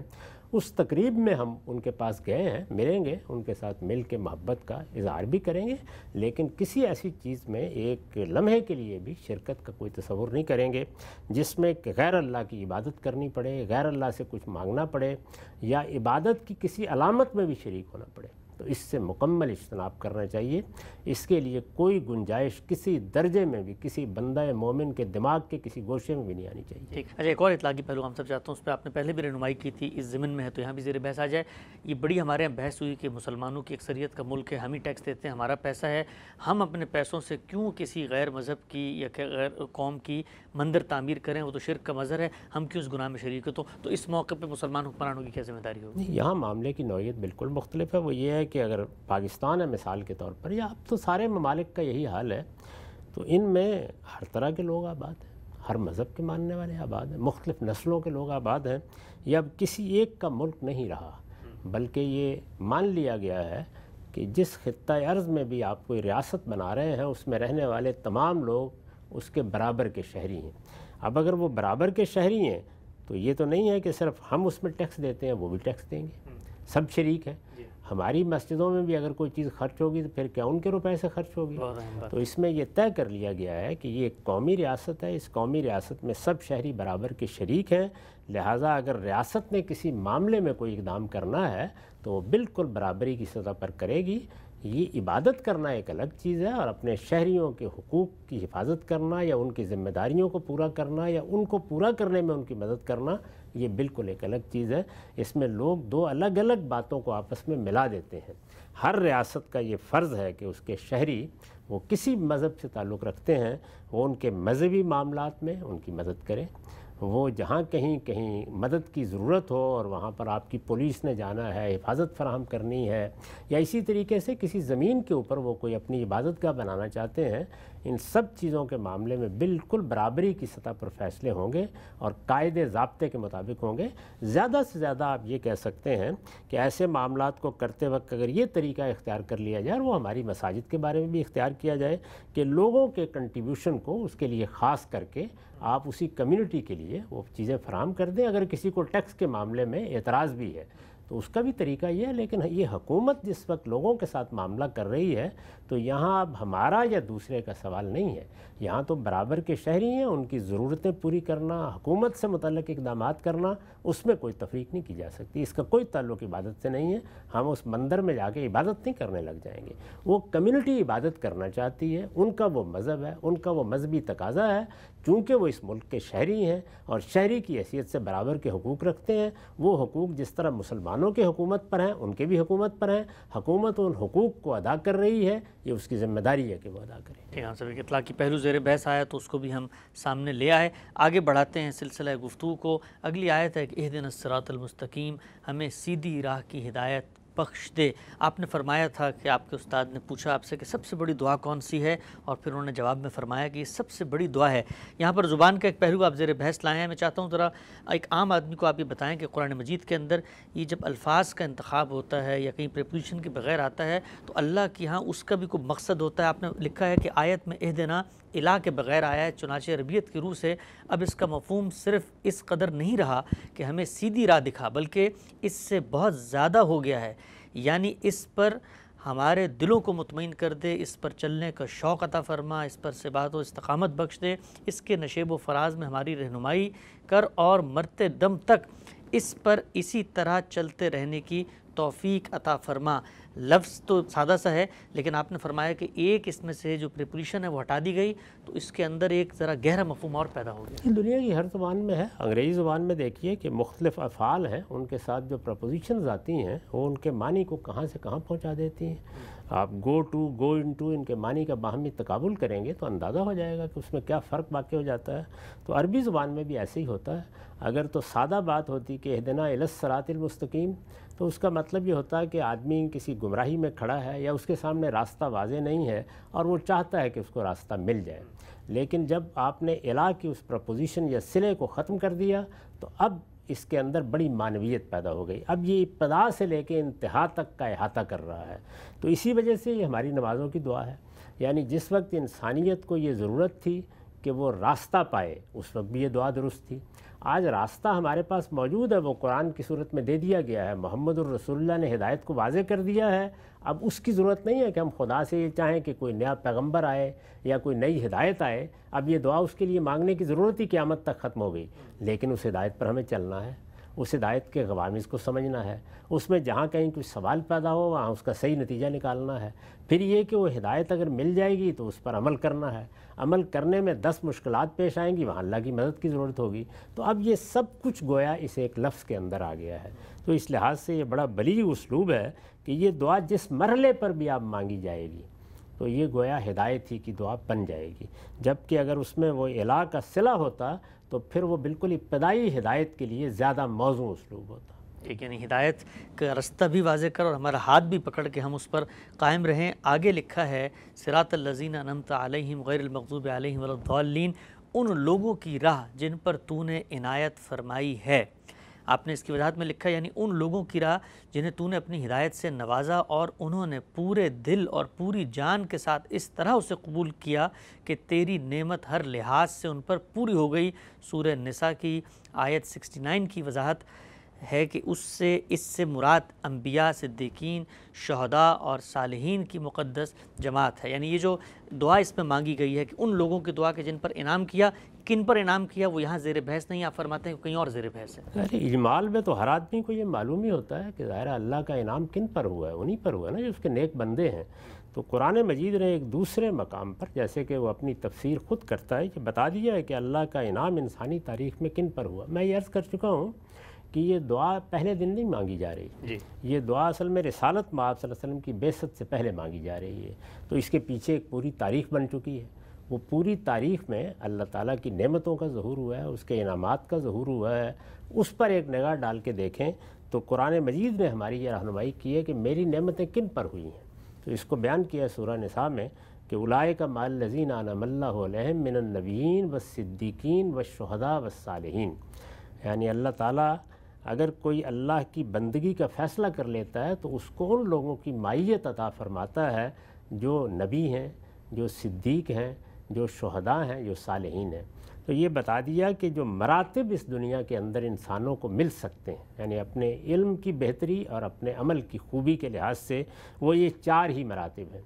اس تقریب میں ہم ان کے پاس گئے ہیں، ملیں گے، ان کے ساتھ مل کے محبت کا اظہار بھی کریں گے، لیکن کسی ایسی چیز میں ایک لمحے کے لیے بھی شرکت کا کوئی تصور نہیں کریں گے جس میں کہ غیر اللہ کی عبادت کرنی پڑے، غیر اللہ سے کچھ مانگنا پڑے، یا عبادت کی کسی علامت میں بھی شریک ہونا پڑے، تو اس سے مکمل اجتناب کرنا چاہیے۔ اس کے لیے کوئی گنجائش کسی درجے میں بھی کسی بندہ مومن کے دماغ کے کسی گوشے میں بھی نہیں آنی چاہیے۔ ٹھیک، اچھا ایک اور اطلاقی پہلو ہم سب چاہتا ہوں، اس پہ آپ نے پہلے بھی رہنمائی کی تھی، اس ضمن میں ہے تو یہاں بھی زیر بحث آ جائے۔ یہ بڑی ہمارے یہاں بحث ہوئی کہ مسلمانوں کی اکثریت کا ملک ہے، ہم ہی ٹیکس دیتے ہیں، ہمارا پیسہ ہے، ہم اپنے پیسوں سے کیوں کسی غیر مذہب کی یا غیر قوم کی مندر تعمیر کریں، وہ تو شرک کا مظہر ہے، ہم کیوں اس گناہ میں شریک ہو؟ تو اس موقع پہ مسلمان حکمرانوں کی کیا ذمہ داری ہوگی؟ یہاں معاملے کی نوعیت بالکل مختلف ہے، وہ یہ ہے کہ اگر پاکستان ہے مثال کے طور پر، یا اب تو سارے ممالک کا یہی حال ہے، تو ان میں ہر طرح کے لوگ آباد ہیں، ہر مذہب کے ماننے والے آباد ہیں، مختلف نسلوں کے لوگ آباد ہیں، یہ اب کسی ایک کا ملک نہیں رہا، بلکہ یہ مان لیا گیا ہے کہ جس خطہ ارض میں بھی آپ کوئی ریاست بنا رہے ہیں اس میں رہنے والے تمام لوگ اس کے برابر کے شہری ہیں۔ اب اگر وہ برابر کے شہری ہیں تو یہ تو نہیں ہے کہ صرف ہم اس میں ٹیکس دیتے ہیں وہ بھی ٹیکس دیں گے، سب شریک ہیں۔ ہماری مسجدوں میں بھی اگر کوئی چیز خرچ ہوگی تو پھر کیا ان کے روپے سے خرچ ہوگی؟ تو اس میں یہ طے کر لیا گیا ہے کہ یہ ایک قومی ریاست ہے، اس قومی ریاست میں سب شہری برابر کے شریک ہیں، لہٰذا اگر ریاست نے کسی معاملے میں کوئی اقدام کرنا ہے تو وہ بالکل برابری کی سطح پر کرے گی۔ یہ عبادت کرنا ایک الگ چیز ہے، اور اپنے شہریوں کے حقوق کی حفاظت کرنا یا ان کی ذمہ داریوں کو پورا کرنا یا ان کو پورا کرنے میں ان کی مدد کرنا، یہ بالکل ایک الگ چیز ہے۔ اس میں لوگ دو الگ الگ باتوں کو آپس میں ملا دیتے ہیں۔ ہر ریاست کا یہ فرض ہے کہ اس کے شہری وہ کسی مذہب سے تعلق رکھتے ہیں وہ ان کے مذہبی معاملات میں ان کی مدد کریں، وہ جہاں کہیں مدد کی ضرورت ہو اور وہاں پر آپ کی پولیس نے جانا ہے، حفاظت فراہم کرنی ہے، یا اسی طریقے سے کسی زمین کے اوپر وہ کوئی اپنی عبادت گاہ بنانا چاہتے ہیں، ان سب چیزوں کے معاملے میں بالکل برابری کی سطح پر فیصلے ہوں گے اور قاعدے ضابطے کے مطابق ہوں گے۔ زیادہ سے زیادہ آپ یہ کہہ سکتے ہیں کہ ایسے معاملات کو کرتے وقت اگر یہ طریقہ اختیار کر لیا جائے، اور وہ ہماری مساجد کے بارے میں بھی اختیار کیا جائے کہ لوگوں کے کنٹریبیوشن کو اس کے لیے خاص کر کے آپ اسی کمیونٹی کے لیے وہ چیزیں فراہم کر دیں. اگر کسی کو ٹیکس کے معاملے میں اعتراض بھی ہے تو اس کا بھی طریقہ یہ ہے. لیکن یہ حکومت جس وقت لوگوں کے ساتھ معاملہ کر رہی ہے تو یہاں اب ہمارا یا دوسرے کا سوال نہیں ہے. یہاں تو برابر کے شہری ہیں, ان کی ضرورتیں پوری کرنا, حکومت سے متعلق اقدامات کرنا, اس میں کوئی تفریق نہیں کی جا سکتی. اس کا کوئی تعلق عبادت سے نہیں ہے. ہم اس مندر میں جا کے عبادت نہیں کرنے لگ جائیں گے. وہ کمیونٹی عبادت کرنا چاہتی ہے, ان کا وہ مذہب ہے, ان کا وہ مذہبی تقاضا ہے. چونکہ وہ اس ملک کے شہری ہیں اور شہری کی حیثیت سے برابر کے حقوق رکھتے ہیں, وہ حقوق جس طرح مسلمانوں کے حکومت پر ہیں ان کے بھی حکومت پر ہیں. حکومت ان حقوق کو ادا کر رہی ہے, یہ اس کی ذمہ داری ہے کہ وہ ادا کرے. ٹھیک ہے صاحب, اطلاقی پہلو زیر بحث آیا تو اس کو بھی ہم سامنے لے آئے. آگے بڑھاتے ہیں سلسلہ گفتگو کو. اگلی آیت ہے کہ اہدنا الصراط المستقیم, ہمیں سیدھی راہ کی ہدایت بخش دے. آپ نے فرمایا تھا کہ آپ کے استاد نے پوچھا آپ سے کہ سب سے بڑی دعا کون سی ہے, اور پھر انہوں نے جواب میں فرمایا کہ یہ سب سے بڑی دعا ہے. یہاں پر زبان کا ایک پہلو آپ زیر بحث لائے ہیں. میں چاہتا ہوں ذرا ایک عام آدمی کو آپ یہ بتائیں کہ قرآن مجید کے اندر یہ جب الفاظ کا انتخاب ہوتا ہے یا کہیں پریپوزیشن کے بغیر آتا ہے تو اللہ کے ہاں اس کا بھی کوئی مقصد ہوتا ہے. آپ نے لکھا ہے کہ آیت میں اہدنا الہ کے بغیر آیا ہے, چنانچہ عربیت کی روح سے اب اس کا مفہوم صرف اس قدر نہیں رہا کہ ہمیں سیدھی راہ دکھا, بلکہ اس سے بہت زیادہ ہو گیا ہے. یعنی اس پر ہمارے دلوں کو مطمئن کر دے, اس پر چلنے کا شوق عطا فرما, اس پر ثبات و استقامت بخش دے, اس کے نشیب و فراز میں ہماری رہنمائی کر اور مرتے دم تک اس پر اسی طرح چلتے رہنے کی توفیق عطا فرما. لفظ تو سادہ سا ہے, لیکن آپ نے فرمایا کہ ایک اس میں سے جو پریپوزیشن ہے وہ ہٹا دی گئی تو اس کے اندر ایک ذرا گہرا مفہوم اور پیدا ہو گیا. دنیا کی ہر زبان میں ہے. انگریزی زبان میں دیکھیے کہ مختلف افعال ہیں, ان کے ساتھ جو پریپوزیشنز آتی ہیں وہ ان کے معنی کو کہاں سے کہاں پہنچا دیتی ہیں. آپ گو ٹو, گو انٹو, ان کے معنی کا باہمی تقابل کریں گے تو اندازہ ہو جائے گا کہ اس میں کیا فرق واقع ہو جاتا ہے. تو عربی زبان میں بھی ایسے ہی ہوتا ہے. اگر تو سادہ بات ہوتی کہ اہدنا الی الصراط المستقیم تو اس کا مطلب یہ ہوتا ہے کہ آدمی کسی گمراہی میں کھڑا ہے یا اس کے سامنے راستہ واضح نہیں ہے اور وہ چاہتا ہے کہ اس کو راستہ مل جائے. لیکن جب آپ نے الہ کی اس پرپوزیشن یا صلے کو ختم کر دیا تو اب اس کے اندر بڑی معنویت پیدا ہو گئی. اب یہ ابتدا سے لے کے انتہا تک کا احاطہ کر رہا ہے. تو اسی وجہ سے یہ ہماری نمازوں کی دعا ہے. یعنی جس وقت انسانیت کو یہ ضرورت تھی کہ وہ راستہ پائے اس وقت بھی یہ دعا درست تھی. آج راستہ ہمارے پاس موجود ہے, وہ قرآن کی صورت میں دے دیا گیا ہے. محمد الرسول اللہ نے ہدایت کو واضح کر دیا ہے. اب اس کی ضرورت نہیں ہے کہ ہم خدا سے یہ چاہیں کہ کوئی نیا پیغمبر آئے یا کوئی نئی ہدایت آئے. اب یہ دعا اس کے لیے مانگنے کی ضرورت ہی قیامت تک ختم ہو گئی. لیکن اس ہدایت پر ہمیں چلنا ہے, اس ہدایت کے غوامض کو سمجھنا ہے, اس میں جہاں کہیں کوئی سوال پیدا ہو وہاں اس کا صحیح نتیجہ نکالنا ہے. پھر یہ کہ وہ ہدایت اگر مل جائے گی تو اس پر عمل کرنا ہے. عمل کرنے میں 10 مشکلات پیش آئیں گی, وہاں اللہ کی مدد کی ضرورت ہوگی. تو اب یہ سب کچھ گویا اس ایک لفظ کے اندر آ گیا ہے. تو اس لحاظ سے یہ بڑا بلیغ اسلوب ہے کہ یہ دعا جس مرحلے پر بھی آپ مانگی جائے گی تو یہ گویا ہدایت ہی کی دعا بن جائے گی. جبکہ اگر اس میں وہ الہ کا صلہ ہوتا تو پھر وہ بالکل ابتدائی ہدایت کے لیے زیادہ موزوں اسلوب ہوتا. ٹھیک, یعنی ہدایت کا راستہ بھی واضح کر اور ہمارا ہاتھ بھی پکڑ کے ہم اس پر قائم رہیں. آگے لکھا ہے صراط الذین انعمت علیہم غیر المغضوب علیہم ولا الضالین, ان لوگوں کی راہ جن پر تو نے عنایت فرمائی ہے. آپ نے اس کی وضاحت میں لکھا یعنی ان لوگوں کی راہ جنہیں تو نے اپنی ہدایت سے نوازا اور انہوں نے پورے دل اور پوری جان کے ساتھ اس طرح اسے قبول کیا کہ تیری نعمت ہر لحاظ سے ان پر پوری ہو گئی. سورہ نساء کی آیت 69 کی وضاحت ہے کہ اس سے مراد انبیاء, صدیقین, شہداء اور صالحین کی مقدس جماعت ہے. یعنی یہ جو دعا اس میں مانگی گئی ہے کہ ان لوگوں کی دعا کہ جن پر انعام کیا, کن پر انعام کیا وہ یہاں زیر بحث نہیں, آپ فرماتے ہیں کہیں اور زیر بحث ہے. اجمال میں تو ہر آدمی کو یہ معلوم ہی ہوتا ہے کہ ظاہر اللہ کا انعام کن پر ہوا ہے, انہی پر ہوا ہے نا جو اس کے نیک بندے ہیں. تو قرآن مجید نے ایک دوسرے مقام پر جیسے کہ وہ اپنی تفسیر خود کرتا ہے یہ بتا دیا ہے کہ اللہ کا انعام انسانی تاریخ میں کن پر ہوا. میں یہ عرض کر چکا ہوں کہ یہ دعا پہلے دن نہیں مانگی جا رہی جی. یہ دعا اصل میں رسالت مآب صلی اللہ علیہ وسلم کی بعثت سے پہلے مانگی جا رہی ہے. تو اس کے پیچھے ایک پوری تاریخ بن چکی ہے. وہ پوری تاریخ میں اللہ تعالیٰ کی نعمتوں کا ظہور ہوا ہے, اس کے انعامات کا ظہور ہوا ہے. اس پر ایک نگاہ ڈال کے دیکھیں تو قرآن مجید نے ہماری یہ رہنمائی کی ہے کہ میری نعمتیں کن پر ہوئی ہیں. تو اس کو بیان کیا ہے سورہ نساء میں کہ اولئک مع الذین انعم اللہ علیہم من النبیین والصدیقین والشہداء والصالحین. یعنی اللہ تعالیٰ اگر کوئی اللہ کی بندگی کا فیصلہ کر لیتا ہے تو اس کو ان لوگوں کی معیت عطا فرماتا ہے جو نبی ہیں, جو صدیق ہیں, جو شہداء ہیں, جو صالحین ہیں. تو یہ بتا دیا کہ جو مراتب اس دنیا کے اندر انسانوں کو مل سکتے ہیں، یعنی اپنے علم کی بہتری اور اپنے عمل کی خوبی کے لحاظ سے وہ یہ 4 ہی مراتب ہیں۔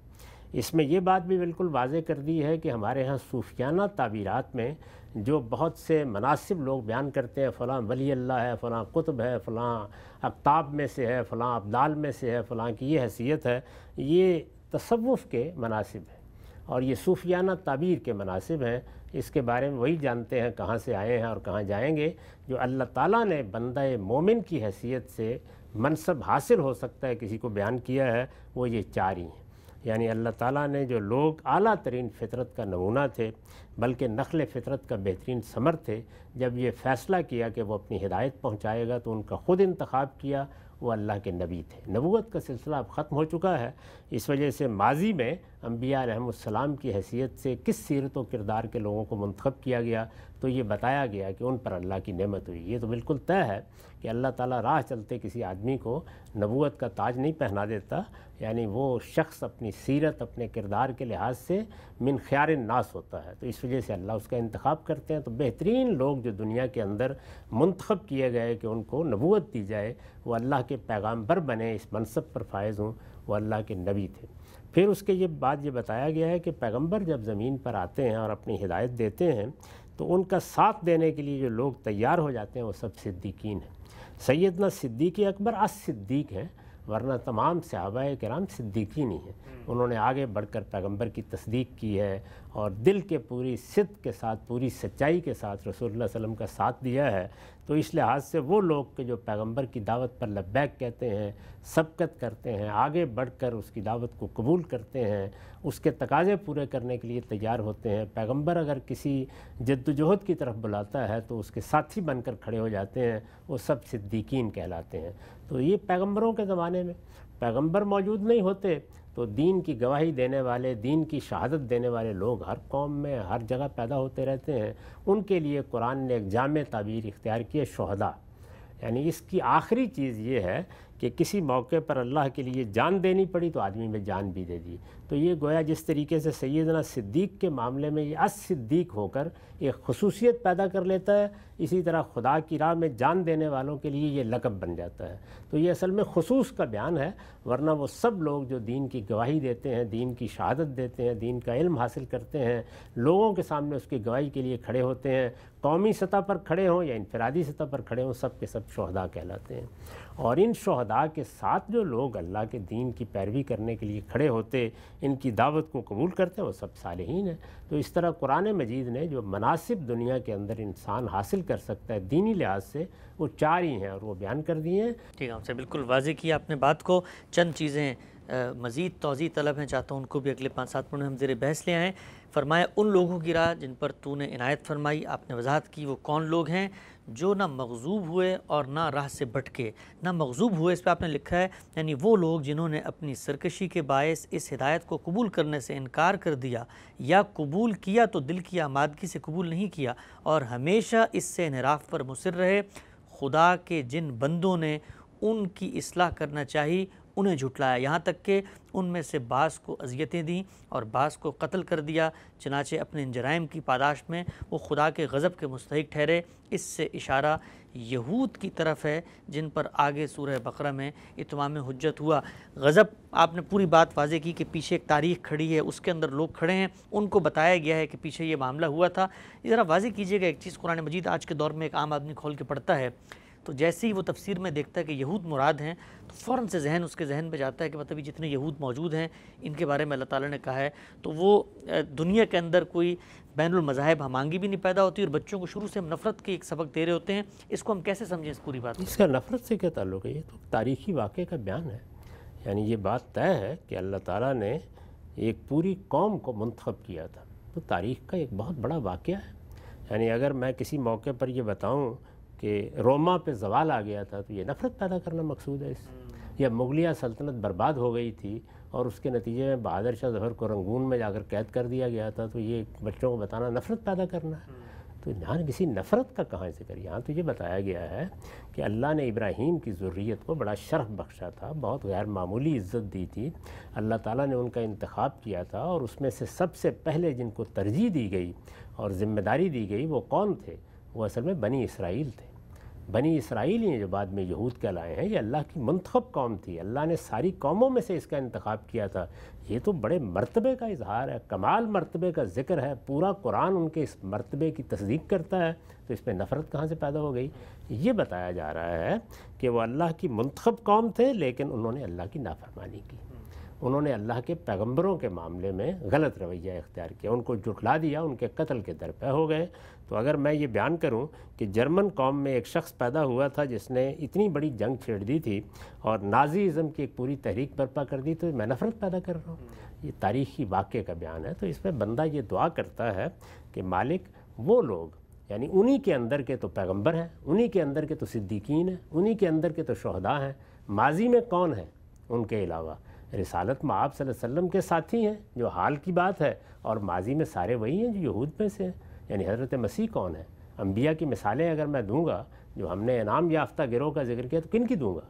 اس میں یہ بات بھی بالکل واضح کر دی ہے کہ ہمارے ہاں صوفیانہ تعبیرات میں جو بہت سے مناسب لوگ بیان کرتے ہیں، فلاں ولی اللہ ہے، فلاں قطب ہے، فلاں اقطاب میں سے ہے، فلاں ابدال میں سے ہے، فلاں کی یہ حیثیت ہے، یہ تصوف کے مناسب ہیں اور یہ صوفیانہ تعبیر کے مناسب ہیں۔ اس کے بارے میں وہی جانتے ہیں کہاں سے آئے ہیں اور کہاں جائیں گے۔ جو اللہ تعالیٰ نے بندہ مومن کی حیثیت سے منصب حاصل ہو سکتا ہے کسی کو بیان کیا ہے، وہ یہ 4 ہی ہیں۔ یعنی اللہ تعالیٰ نے جو لوگ اعلیٰ ترین فطرت کا نمونہ تھے، بلکہ نخل فطرت کا بہترین ثمر تھے، جب یہ فیصلہ کیا کہ وہ اپنی ہدایت پہنچائے گا تو ان کا خود انتخاب کیا، وہ اللہ کے نبی تھے۔ نبوت کا سلسلہ اب ختم ہو چکا ہے، اس وجہ سے ماضی میں انبیاء علیہ السلام کی حیثیت سے کس سیرت و کردار کے لوگوں کو منتخب کیا گیا، تو یہ بتایا گیا کہ ان پر اللہ کی نعمت ہوئی۔ یہ تو بالکل طے ہے کہ اللہ تعالیٰ راہ چلتے کسی آدمی کو نبوت کا تاج نہیں پہنا دیتا، یعنی وہ شخص اپنی سیرت، اپنے کردار کے لحاظ سے من خیار الناس ہوتا ہے، تو اس وجہ سے اللہ اس کا انتخاب کرتے ہیں۔ تو بہترین لوگ جو دنیا کے اندر منتخب کیے گئے کہ ان کو نبوت دی جائے، وہ اللہ کے پیغامبر بنے، اس منصب پر فائز ہوں، وہ اللہ کے نبی تھے۔ پھر اس کے یہ بتایا گیا ہے کہ پیغمبر جب زمین پر آتے ہیں اور اپنی ہدایت دیتے ہیں تو ان کا ساتھ دینے کے لیے جو لوگ تیار ہو جاتے ہیں وہ سب صدیقین ہیں۔ سیدنا صدیق اکبر صدیق ہیں، ورنہ تمام صحابہ کرام صدیقین ہی ہیں۔ انہوں نے آگے بڑھ کر پیغمبر کی تصدیق کی ہے اور دل کے پوری صدق کے ساتھ، پوری سچائی کے ساتھ رسول اللہ صلی اللہ علیہ وسلم کا ساتھ دیا ہے۔ تو اس لحاظ سے وہ لوگ کہ جو پیغمبر کی دعوت پر لبیک کہتے ہیں، سبقت کرتے ہیں، آگے بڑھ کر اس کی دعوت کو قبول کرتے ہیں، اس کے تقاضے پورے کرنے کے لیے تیار ہوتے ہیں۔ پیغمبر اگر کسی جد و جہد کی طرف بلاتا ہے تو اس کے ساتھی بن کر کھڑے ہو جاتے ہیں، وہ سب صدیقین کہلاتے ہیں۔ تو یہ پیغمبروں کے زمانے میں پیغمبر موجود نہیں ہوتے تو دین کی گواہی دینے والے، دین کی شہادت دینے والے لوگ ہر قوم میں ہر جگہ پیدا ہوتے رہتے ہیں۔ ان کے لیے قرآن نے ایک جامع تعبیر اختیار کی ہے، شہداء، یعنی اس کی آخری چیز یہ ہے کہ کسی موقع پر اللہ کے لیے جان دینی پڑی تو آدمی میں جان بھی دے دی۔ تو یہ گویا جس طریقے سے سیدنا صدیق کے معاملے میں یہ صدیق ہو کر ایک خصوصیت پیدا کر لیتا ہے، اسی طرح خدا کی راہ میں جان دینے والوں کے لیے یہ لقب بن جاتا ہے۔ تو یہ اصل میں خصوص کا بیان ہے، ورنہ وہ سب لوگ جو دین کی گواہی دیتے ہیں، دین کی شہادت دیتے ہیں، دین کا علم حاصل کرتے ہیں، لوگوں کے سامنے اس کی گواہی کے لیے کھڑے ہوتے ہیں، قومی سطح پر کھڑے ہوں یا انفرادی سطح پر کھڑے ہوں، سب کے سب شہداء کہلاتے ہیں۔ اور ان شہداء کے ساتھ جو لوگ اللہ کے دین کی پیروی کرنے کے لیے کھڑے ہوتے، ان کی دعوت کو قبول کرتے ہیں، وہ سب صالحین ہیں۔ تو اس طرح قرآن مجید نے جو مناسب دنیا کے اندر انسان حاصل کر سکتا ہے دینی لحاظ سے، وہ 4 ہی ہیں اور وہ بیان کر دی ہیں۔ ٹھیک ہے، ہم سے بالکل واضح کیا آپ نے بات کو۔ چند چیزیں مزید توضیح طلب ہیں، چاہتا ہوں ان کو بھی اگلے 5-7 منٹ میں ہم زیر بحث لے آئیں۔ فرمایا ان لوگوں کی راہ جن پر تو نے عنایت فرمائی، آپ نے وضاحت کی وہ کون لوگ ہیں جو نہ مغضوب ہوئے اور نہ راہ سے بھٹکے۔ نہ مغضوب ہوئے اس پہ آپ نے لکھا ہے، یعنی وہ لوگ جنہوں نے اپنی سرکشی کے باعث اس ہدایت کو قبول کرنے سے انکار کر دیا، یا قبول کیا تو دل کی آمادگی سے قبول نہیں کیا اور ہمیشہ اس سے انحراف پر مصر رہے۔ خدا کے جن بندوں نے ان کی اصلاح کرنا چاہی انہیں جھٹلایا، یہاں تک کہ ان میں سے بعض کو اذیتیں دیں اور بعض کو قتل کر دیا، چنانچہ اپنے ان جرائم کی پاداش میں وہ خدا کے غضب کے مستحق ٹھہرے۔ اس سے اشارہ یہود کی طرف ہے جن پر آگے سورہ بقرہ میں اتمام حجت ہوا۔ غضب آپ نے پوری بات واضح کی کہ پیچھے ایک تاریخ کھڑی ہے، اس کے اندر لوگ کھڑے ہیں، ان کو بتایا گیا ہے کہ پیچھے یہ معاملہ ہوا تھا۔ یہ ذرا واضح کیجئے گا ایک چیز، قرآن مجید آج کے دور میں ایک عام آدمی کھول کے پڑھتا ہے تو جیسے ہی وہ تفسیر میں دیکھتا ہے کہ یہود مراد ہیں تو فوراً سے ذہن اس کے ذہن میں جاتا ہے کہ مطلب جتنے یہود موجود ہیں ان کے بارے میں اللہ تعالیٰ نے کہا ہے، تو وہ دنیا کے اندر کوئی بین المذاہب ہمانگی بھی نہیں پیدا ہوتی اور بچوں کو شروع سے ہم نفرت کے ایک سبق دے رہے ہوتے ہیں۔ اس کو ہم کیسے سمجھیں اس پوری بات؟ اس کا نفرت سے کیا تعلق ہے؟ یہ تو تاریخی واقعے کا بیان ہے، یعنی یہ بات طے ہے کہ اللہ تعالیٰ نے ایک پوری قوم کو منتخب کیا تھا، تو تاریخ کا ایک بہت بڑا واقعہ ہے۔ یعنی اگر میں کسی موقع پر یہ بتاؤں کہ روما پہ زوال آ گیا تھا تو یہ نفرت پیدا کرنا مقصود ہے اس سے، یا مغلیہ سلطنت برباد ہو گئی تھی اور اس کے نتیجے میں بہادر شاہ ظفر کو رنگون میں جا کر قید کر دیا گیا تھا، تو یہ بچوں کو بتانا نفرت پیدا کرنا ہے۔ تو یہاں کسی نفرت کا کہاں ذکر؟ یہاں تو یہ بتایا گیا ہے کہ اللہ نے ابراہیم کی ذریت کو بڑا شرف بخشا تھا، بہت غیر معمولی عزت دی تھی، اللہ تعالیٰ نے ان کا انتخاب کیا تھا، اور اس میں سے سب سے پہلے جن کو ترجیح دی گئی اور ذمہ داری دی گئی وہ کون تھے؟ وہ اصل میں بنی اسرائیل تھے۔ بنی اسرائیل ہیں جو بعد میں یہود کہلائے ہیں، یہ اللہ کی منتخب قوم تھی، اللہ نے ساری قوموں میں سے اس کا انتخاب کیا تھا۔ یہ تو بڑے مرتبے کا اظہار ہے، کمال مرتبے کا ذکر ہے، پورا قرآن ان کے اس مرتبے کی تصدیق کرتا ہے، تو اس میں نفرت کہاں سے پیدا ہو گئی؟ یہ بتایا جا رہا ہے کہ وہ اللہ کی منتخب قوم تھے، لیکن انہوں نے اللہ کی نافرمانی کی، انہوں نے اللہ کے پیغمبروں کے معاملے میں غلط رویہ اختیار کیا، ان کو جھٹلا دیا، ان کے قتل کے درپے ہو گئے۔ تو اگر میں یہ بیان کروں کہ جرمن قوم میں ایک شخص پیدا ہوا تھا جس نے اتنی بڑی جنگ چھیڑ دی تھی اور نازی ازم کی ایک پوری تحریک برپا کر دی، تو میں نفرت پیدا کر رہا ہوں؟ یہ تاریخی واقعے کا بیان ہے۔ تو اس میں بندہ یہ دعا کرتا ہے کہ مالک وہ لوگ، یعنی انہی کے اندر کے تو پیغمبر ہیں، انہی کے اندر کے تو صدیقین ہیں، انہی کے اندر کے تو شہداء ہیں، ماضی میں کون ہیں ان کے علاوہ؟ رسالت میں آپ صلی اللہ علیہ وسلم کے ساتھی ہیں جو حال کی بات ہے، اور ماضی میں سارے وہی ہیں جو یہود میں سے ہیں۔ یعنی حضرت مسیح کون ہے؟ انبیاء کی مثالیں اگر میں دوں گا، جو ہم نے انعام یافتہ گروہ کا ذکر کیا، تو کن کی دوں گا؟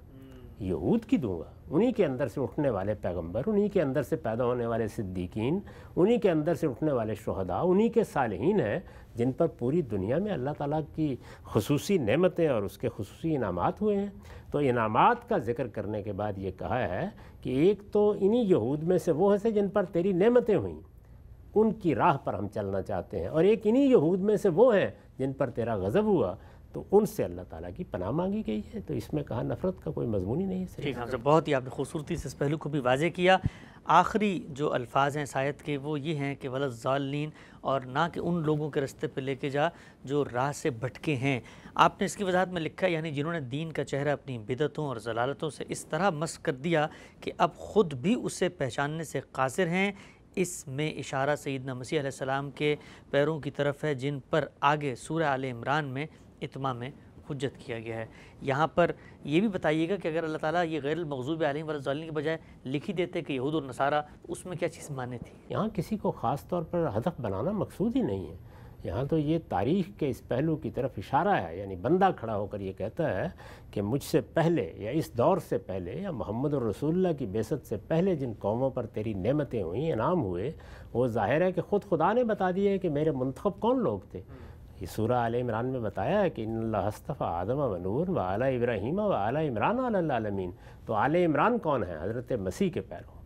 یہود کی دوں گا۔ انہی کے اندر سے اٹھنے والے پیغمبر، انہی کے اندر سے پیدا ہونے والے صدیقین، انہی کے اندر سے اٹھنے والے شہداء، انہی کے صالحین ہیں جن پر پوری دنیا میں اللہ تعالیٰ کی خصوصی نعمتیں اور اس کے خصوصی انعامات ہوئے ہیں۔ تو انعامات کا ذکر کرنے کے بعد یہ کہا ہے کہ ایک تو انہی یہود میں سے وہ ہیں جن پر تیری نعمتیں ہوئیں، ان کی راہ پر ہم چلنا چاہتے ہیں، اور ایک انہی یہود میں سے وہ ہیں جن پر تیرا غضب ہوا، تو ان سے اللہ تعالیٰ کی پناہ مانگی گئی ہے۔ تو اس میں کہا نفرت کا کوئی مضمون ہی نہیں ہے۔ ٹھیک ہے، بہت ہی آپ نے خوبصورتی سے اس پہلو کو بھی واضح کیا۔ آخری جو الفاظ ہیں آیت کے وہ یہ ہیں کہ وَلَا الضَّالِّينَ، اور نہ کہ ان لوگوں کے رستے پہ لے کے جا جو راہ سے بھٹکے ہیں۔ آپ نے اس کی وضاحت میں لکھا ہے، یعنی جنہوں نے دین کا چہرہ اپنی بدعتوں اور ضلالتوں سے اس طرح مسخ کر دیا کہ اب خود بھی اسے پہچاننے سے قاصر ہیں۔ اس میں اشارہ سیدنا مسیح علیہ السلام کے پیروں کی طرف ہے، جن پر آگے سورہ آل عمران میں اتمام حجت کیا گیا ہے۔ یہاں پر یہ بھی بتائیے گا کہ اگر اللہ تعالیٰ یہ غیر المغضوب علیہم ولا الضالین کے بجائے لکھ ہی دیتے کہ یہود اور نصارہ، تو اس میں کیا چیز مانے تھی؟ یہاں کسی کو خاص طور پر ہدف بنانا مقصود ہی نہیں ہے، یہاں تو یہ تاریخ کے اس پہلو کی طرف اشارہ ہے، یعنی بندہ کھڑا ہو کر یہ کہتا ہے کہ مجھ سے پہلے یا اس دور سے پہلے یا محمد الرسول اللہ کی بعثت سے پہلے جن قوموں پر تیری نعمتیں ہوئیں، انعام ہوئے، وہ ظاہر ہے کہ خود خدا نے بتا دیا ہے کہ میرے منتخب کون لوگ تھے۔ یہ سورہ آل عمران میں بتایا ہے کہ ان اللہ اصطفیٰ آدم و نوح و آل ابراہیم و آل عمران علی العالمین۔ تو آل عمران کون ہے؟ حضرت مسیح کے پیروں۔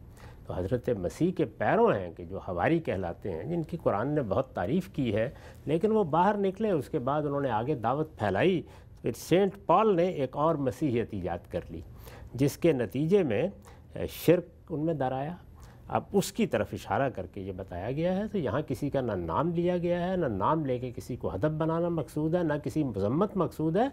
تو حضرت مسیح کے پیروں ہیں کہ جو حواری کہلاتے ہیں، جن کی قرآن نے بہت تعریف کی ہے، لیکن وہ باہر نکلے، اس کے بعد انہوں نے آگے دعوت پھیلائی، پھر سینٹ پال نے ایک اور مسیحیت ایجاد کر لی، جس کے نتیجے میں شرک ان میں در آیا۔ اب اس کی طرف اشارہ کر کے یہ بتایا گیا ہے۔ تو یہاں کسی کا نہ نام لیا گیا ہے، نہ نام لے کے کسی کو ہدف بنانا مقصود ہے، نہ کسی مذمت مقصود ہے۔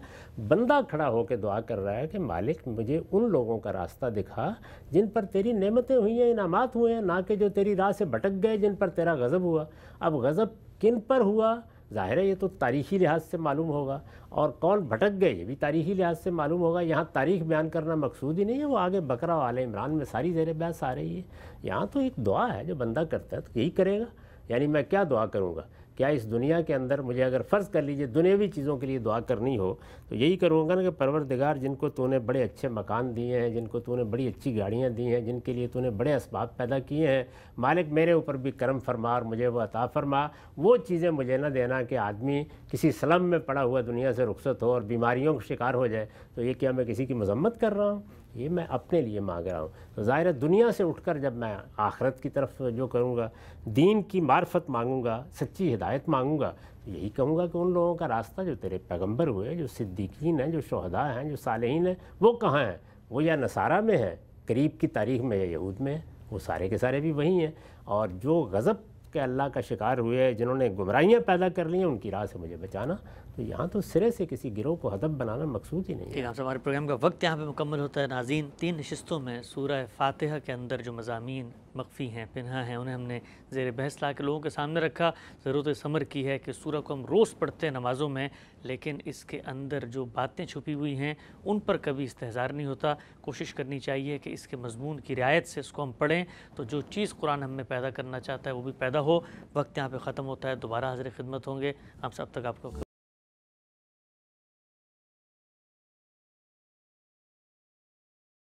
بندہ کھڑا ہو کے دعا کر رہا ہے کہ مالک مجھے ان لوگوں کا راستہ دکھا جن پر تیری نعمتیں ہوئی ہیں، انعامات ہوئے ہیں، نہ کہ جو تیری راہ سے بھٹک گئے، جن پر تیرا غضب ہوا۔ اب غضب کن پر ہوا؟ ظاہر ہے یہ تو تاریخی لحاظ سے معلوم ہوگا، اور کون بھٹک گئے یہ بھی تاریخی لحاظ سے معلوم ہوگا۔ یہاں تاریخ بیان کرنا مقصود ہی نہیں ہے، وہ آگے بقرہ و آل عمران میں ساری زیر بحث آ رہی ہے۔ یہاں تو ایک دعا ہے جو بندہ کرتا ہے تو یہی کرے گا۔ یعنی میں کیا دعا کروں گا؟ کیا اس دنیا کے اندر مجھے اگر فرض کر لیجئے دنیاوی چیزوں کے لیے دعا کرنی ہو تو یہی کروں گا نا کہ پروردگار جن کو تو نے بڑے اچھے مکان دیے ہیں، جن کو تو نے بڑی اچھی گاڑیاں دی ہیں، جن کے لیے تو نے بڑے اسباب پیدا کیے ہیں، مالک میرے اوپر بھی کرم فرما اور مجھے وہ عطا فرما۔ وہ چیزیں مجھے نہ دینا کہ آدمی کسی سلم میں پڑا ہوا دنیا سے رخصت ہو اور بیماریوں کا شکار ہو جائے۔ تو یہ کیا میں کسی کی مذمت کر رہا ہوں؟ یہ میں اپنے لیے مانگ رہا ہوں۔ تو ظاہر ہے دنیا سے اٹھ کر جب میں آخرت کی طرف جو کروں گا، دین کی معرفت مانگوں گا، سچی ہدایت مانگوں گا، یہی کہوں گا کہ ان لوگوں کا راستہ جو تیرے پیغمبر ہوئے، جو صدیقین ہیں، جو شہداء ہیں، جو صالحین ہیں، وہ کہاں ہیں؟ وہ یا نصارہ میں ہے قریب کی تاریخ میں، یا یہود میں ہے، وہ سارے کے سارے بھی وہی ہیں۔ اور جو غضب کہ اللہ کا شکار ہوئے، جنہوں نے گمراہیاں پیدا کر لی ہیں، ان کی راہ سے مجھے بچانا۔ تو یہاں تو سرے سے کسی گروہ کو ہدف بنانا مقصود ہی نہیں ہے۔ ٹھیک ہے، ہمارے پروگرام کا وقت یہاں پہ مکمل ہوتا ہے۔ ناظرین، 3 نشستوں میں سورہ فاتحہ کے اندر جو مضامین مخفی ہیں، پنہا ہیں، انہیں ہم نے زیر بحث لا کے لوگوں کے سامنے رکھا۔ ضرورت اس امر کی ہے کہ سورہ کو ہم روز پڑھتے ہیں نمازوں میں، لیکن اس کے اندر جو باتیں چھپی ہوئی ہیں ان پر کبھی استحضار نہیں ہوتا۔ کوشش کرنی چاہیے کہ اس کے مضمون کی رعایت سے اس کو ہم پڑھیں تو جو چیز قرآن ہم میں پیدا کرنا چاہتا ہے وہ بھی پیدا ہو۔ وقت یہاں پہ ختم ہوتا ہے، دوبارہ حاضر خدمت ہوں گے۔ ہم سب تک آپ کو